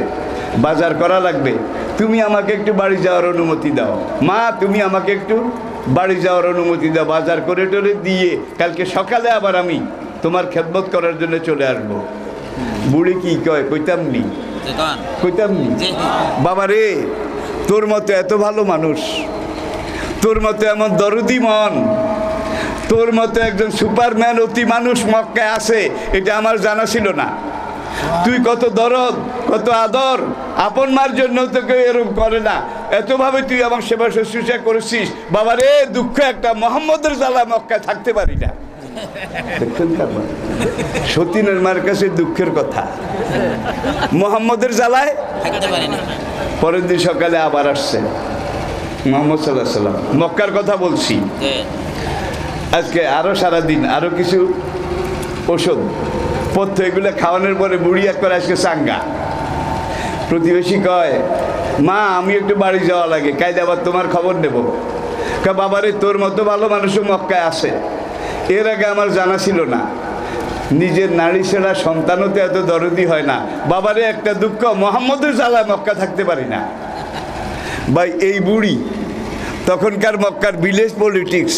Speaker 1: বাজার করা লাগবে, তুমি আমাকে একটু বাড়ি যাওয়ার অনুমতি দাও। মা তুমি আমাকে একটু বাড়ি যাওয়ার অনুমতি দাও, বাজার করে টরে দিয়ে কালকে সকালে আবার আমি তোমার খেদমত করার জন্য চলে আসবো। বুড়ি কি কয়, কইতাম নি বাবা রে, তোর মতো এত ভালো মানুষ, তোর মতো এমন দরদি মন, তোর মতো একজন সুপারম্যান অতি মানুষ মক্কায় আছে, এটা আমার জানা ছিল না। তুই কত দরদ, কত আদর, আপন মার জন্য তোকে এরকম করে না, এতভাবে তুই আমার সেবা শুশ্রূষা করেছিস। বাবা রে, দুঃখ একটা, মোহাম্মদের জ্বালা মক্কায় থাকতে পারি না। সতীনের মার কাছে দুঃখের কথা, মোহাম্মদের জ্বালায় পরের দিন সকালে আবার আসছে মোহাম্মদ সাল্লাল্লাহু আলাইহি ওয়াসাল্লাম, মক্কার কথা বলছি। আজকে আরো সারাদিন আরো কিছু ওষুধ পথ্য এগুলো খাওয়ানোর পরে বুড়ি একবার আজকে চাঙ্গা। প্রতিবেশী কয়, মা আমি একটু বাড়ি যাওয়া লাগে, কাইলে আবার তোমার খবর নেব। বাবারে, তোর মতো ভালো মানুষও মক্কায় আসে, এর আগে আমার জানা ছিল না। নিজের নারী ছেড়া সন্তানও তো এত দরদি হয় না। বাবারে, একটা দুঃখ, মোহাম্মদের জ্বালায় মক্কা থাকতে পারি না। ভাই, এই বুড়ি তখনকার মক্কার ভিলেজ পলিটিক্স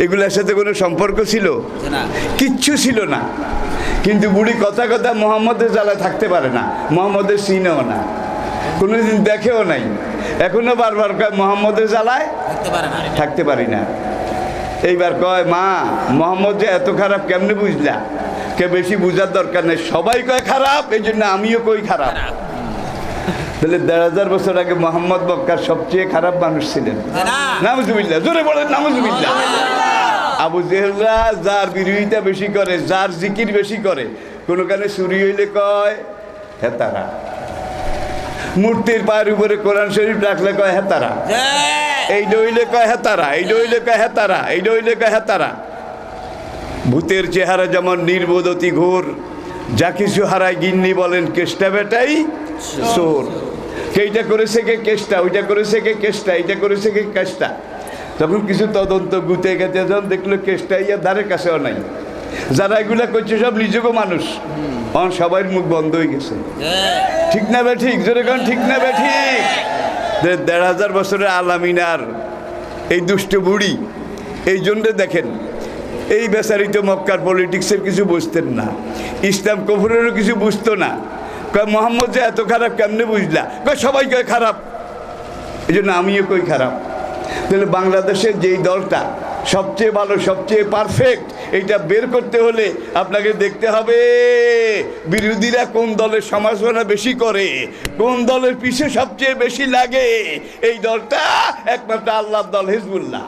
Speaker 1: এগুলোর সাথে কোনো সম্পর্ক ছিল? কিচ্ছু ছিল না। কিন্তু বুড়ি কথা কথা মোহাম্মদের জ্বালায় থাকতে পারে না, মোহাম্মদের চিনেও না, কোনোদিন দেখেও নাই, এখনো বারবার কয় মোহাম্মদের জ্বালায় থাকতে পারি না। এইবার কয়, মা মোহাম্মদ যে এত খারাপ কেমনে বুঝলা? কে বেশি বুঝার দরকার নেই, সবাই কয় খারাপ, এই জন্য আমিও কই খারাপ। তাহলে ১,৫০০ বছর আগে মোহাম্মদ মক্কার সবচেয়ে খারাপ মানুষ ছিলেন। নাউজুবিল্লাহ, জোরে বলেন নাউজুবিল্লাহ। আবু জেহেলরা যার বিরোধিতা বেশি করে, যার জিকির বেশি করে, কোনো কানে চুরি হইলে কয় হেতারা, মূর্তির পায়ের উপরে কোরআন শরীফ রাখলে কয় হেতারা, এই ডইলে কয় হেতারা, এই ডইলে কয় হেতারা, এই ডইলে কয় হেতারা। ভূতের চেহারা যেমন নির্বোধ অতি ঘোর, যা কিছু হারায় গিন্নি বলেন কেষ্টা বেটাই চোর। এইটা করেছে কে কেষ্টা, ওইটা করেছে কে কেষ্টা, এইটা করেছে কে কেষ্টা। তখন কিছু তদন্ত গুতে গেছে, যখন দেখলো কেষ্টা ইয়া ধারে কাছেও নাই। যারা এগুলা করছে সব নিজেকে মানুষ, সবাই মুখ বন্ধ হয়ে গেছে। ঠিক না বে ঠিক? জোরে কারণ ঠিক না বে ঠিক? ১,৫০০ বছরের আলামিনার এই দুষ্ট বুড়ি, এই জন্যে দেখেন এই বেচারিত মক্কার পলিটিক্সের কিছু বুঝতেন না, ইসলাম কুফরেরও কিছু বুঝতো না। কয় মোহাম্মদ যে এত খারাপ কেমনে বুঝলা? কয় সবাই কয় খারাপ, এই জন্য আমিও কই খারাপ। তাহলে বাংলাদেশের যেই দলটা সবচেয়ে ভালো, সবচেয়ে পারফেক্ট, এইটা বের করতে হলে আপনাকে দেখতে হবে বিরোধীরা কোন দলের সমালোচনা বেশি করে, কোন দলের পিছে সবচেয়ে বেশি লাগে। এই দলটা একমাত্র আল্লাহর দল, হিজবুল্লাহ।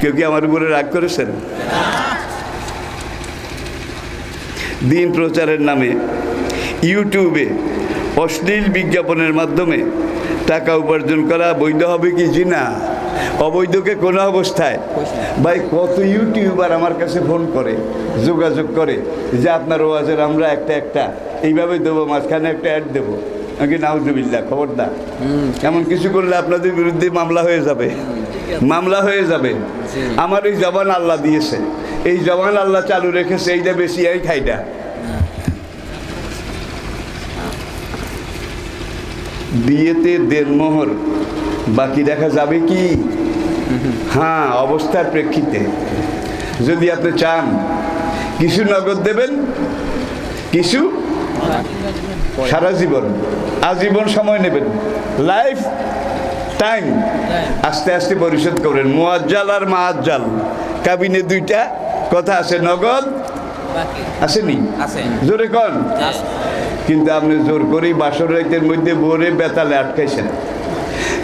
Speaker 1: কেউ কি আমার উপরে রাগ করেছেন? দিন প্রচারের নামে ইউটিউবে অশ্লীল বিজ্ঞাপনের মাধ্যমে টাকা উপার্জন করা বৈধ হবে কি জি না? অবৈধকে কোনো অবস্থায়। ভাই কত ইউটিউবার আমার কাছে ফোন করে, যোগাযোগ করে যে আপনার ওয়াজের আমরা একটা এইভাবে দেবো, মাঝখানে একটা অ্যাড দেবো। নাকি নাউজুবিল্লাহ, খবরদার। এমন কিছু করলে আপনাদের বিরুদ্ধে মামলা হয়ে যাবে, মামলা হয়ে যাবে। আমার এই জবান আল্লাহ দিয়েছে, এই জবান আল্লাহ চালু রেখেছে, এইটা বেশি এই খাইটা। বিয়েতে দেড়মোহর বাকি দেখা যাবে কি? হ্যাঁ, অবস্থার প্রেক্ষিতে। যদি আপনি চান কিছু নগদ দেবেন, কিছু সারা জীবন, আজীবন সময় নেবেন, লাইফ টাইম আস্তে আস্তে পরিশোধ করবেন। মুআজ্জাল আর মাআজ্জাল কাবিনে দুইটা কথা আছে, নগদ আসেনি? জোরে কন। কিন্তু আপনি জোর করেই বাসর রাইতের মধ্যে ভোরে বেতালে আটকাইছেন,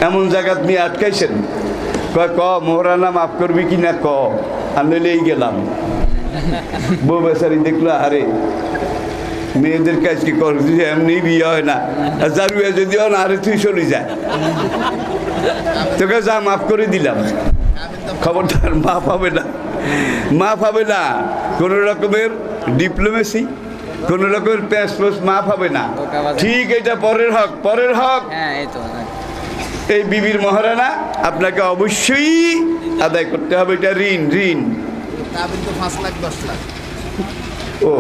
Speaker 1: এমন জায়গাত নিয়ে আটকাইছেন। কয় ক মোহরানা মাফ করবি কি না ক, আর নইলেই গেলাম। বউ বেচারি দেখলো, আরে মেয়েদের কাজ কি করছি, এমনি বিয়ে হয় না, জারুয়া যদিও না, আরে তুই চলে যায়, তোকে যা মাফ করে দিলাম। খবরদার, মাফ হবে না, মাফ হবে না। কোনো রকমের ডিপ্লোমেসি, কোনো রকমের প্যাসপোস মাফ হবে না। ঠিক, এটা পরের হক, পরের হক। এই বিবির মহারানা আপনাকে অবশ্যই আদায় করতে হবে, এটা ঋণ, ঋণ।
Speaker 2: 5 লাখ 10 লাখ।
Speaker 1: ও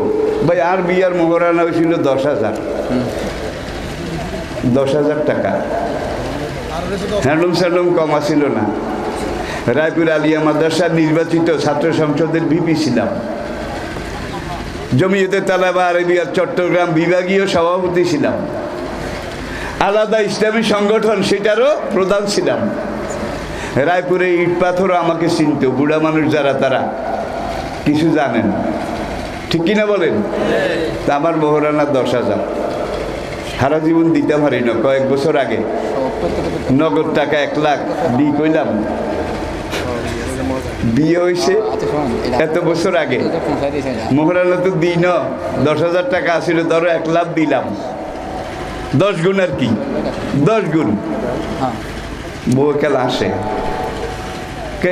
Speaker 1: ভাই, আর বিয়ার মহারানা হয়েছিল 10,000, 10,000 টাকা। হ্যান্ডলুম স্যান্ডলুম কম ছিল না। রায়পুর আলিয়া মাদ্রাসার নির্বাচিত ছাত্র সংসদের ভিপি ছিলাম। জমিয়তে তালেবা আরবিয়ার চট্টগ্রাম বিভাগীয় সভাপতি ছিলাম। আলাদা ইসলামী সংগঠন, সেটারও প্রধান ছিলাম। রায়পুরে ইট পাথরও আমাকে চিনত, বুড়া মানুষ যারা, তারা কিছু জানেন, ঠিক কিনা বলেন? তা আমার মহারানা 10,000 সারা জীবন দিতে পারি না। কয়েক বছর আগে নগদ টাকা 1 লাখ দিয়ে কইলাম, বিয়ে হয়েছে এত বছর আগে, মহারানা তো দিই না, 10,000 টাকা আসছিল, ধরো 1 লাখ দিলাম, 10 গুণ আর কি, 10 গুণ। বউ কাল আসে,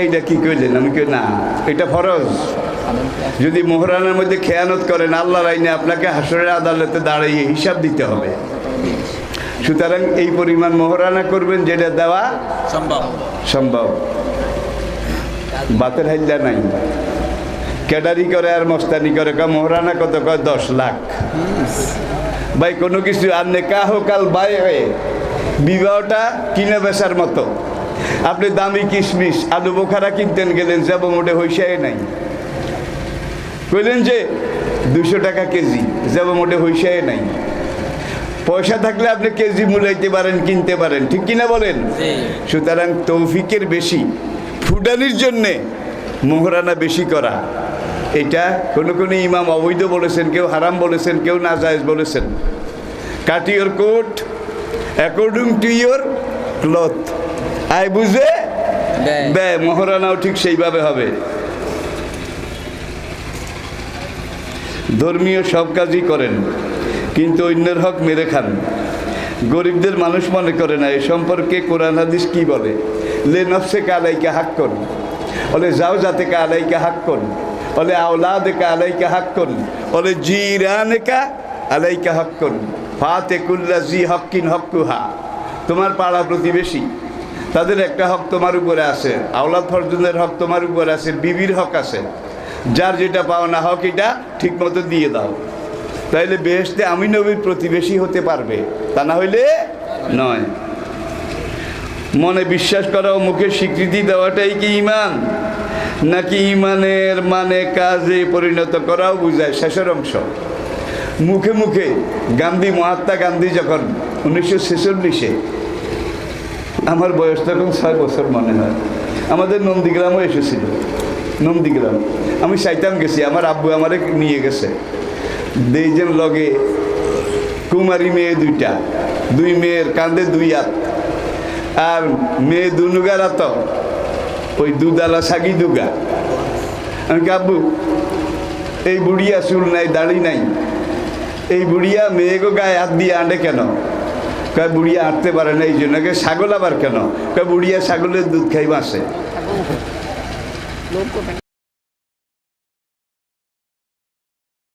Speaker 1: এইটা কি কইলেন? আমি কই না, এটা ফরজ। যদি মোহরানার মধ্যে খেয়ানত করেন, আল্লাহর আইনে আপনাকে হাসরের আদালতে দাঁড়িয়ে হিসাব দিতে হবে। সুতরাং এই পরিমাণ মোহরানা করবেন যেটা দেওয়া সম্ভব। বাতের হাইল্লা নাই, ক্যাডারি করে আর মস্তানি করে। মোহরানা কত? কয় 10 লাখ। ভাই কোনো কিছু আর নেকাহ কাল বাই হয়ে, বিবাহটা কিনে বেচার মতো। আপনি দামি কিশমিশ, আলু বোখারা কিনতেন, গেলেন, যাব মোটে হইসাই নাই, কইলেন যে 200 টাকা কেজি, যাব মোটে হইসাই নাই। পয়সা থাকলে আপনি কেজি মূলাইতে পারেন, কিনতে পারেন, ঠিক কিনা বলেন? সুতরাং তৌফিকের বেশি, ফুটানির জন্যে মোহরানা বেশি করা, এটা কোনো কোনো ইমাম অবৈধ বলেছেন, কেউ হারাম বলেছেন, কেউ নাজায়েজ বলেছেন। Cut your coat according to your cloth, আয় বুঝে ব্যয়। মোহরানাও ঠিক সেইভাবে হবে। ধর্মীয় সব কাজই করেন, কিন্তু অন্যের হক মেরে খান। গরিবদের মানুষ মনে করে না। এ সম্পর্কে কোরআন হাদিস কি বলে? লে নফসে কা আলাইকা হাক্কুন, বলে যাও জাতে কা আলাইকা হাক্কুন, বলে আওলাদে কা আলাইকা হাক্কুন, বলে জিরানে কা আলাইকা হাক্কুন, ফাতে কুল্লাজি হক্কিন হক্কুহা। তোমার পাড়া প্রতিবেশী, তাদের একটা হক তোমার উপরে আছে, আওলাদ ফরজুনের হক তোমার উপরে আছে, বিবির হক আছে। যার যেটা পাওনা হক, এটা ঠিক মতো দিয়ে দাও, তাইলে বেহেশতে আমি নবীর প্রতিবেশী হতে পারবে, তা না হইলে নয়। মনে বিশ্বাস করা ও মুখে স্বীকৃতি দেওয়াটাই কি ঈমান? নাকি ঈমানের মানে কাজে পরিণত করাও বুঝায়? শেষের অংশ মুখে মুখে। গান্ধী, মহাত্মা গান্ধী যখন 1946-এ, আমার বয়স তখন 6 বছর মনে হয়, আমাদের নন্দীগ্রামও এসেছিল। নন্দীগ্রাম আমি চাইতাম গেছি, আমার আব্বু আমারে নিয়ে গেছে। দুইজন লগে কুমারী মেয়ে, 2 মেয়ের কান্দে 2 হাত, আর মেয়ে দুনুগারা তো ওই দুদালা সাগি দুগা। আমি আব্বু এই বুড়িয়া চুল নাই, দাড়ি নাই, এই বুড়িয়া মেয়েগো গায়ে হাত দিয়ে আনে কেন? কয় বুড়িয়া আঁটতে পারে না এই জন্য। ছাগল আবার কেন? কয় বুড়িয়া ছাগলের দুধ খাই বাসে।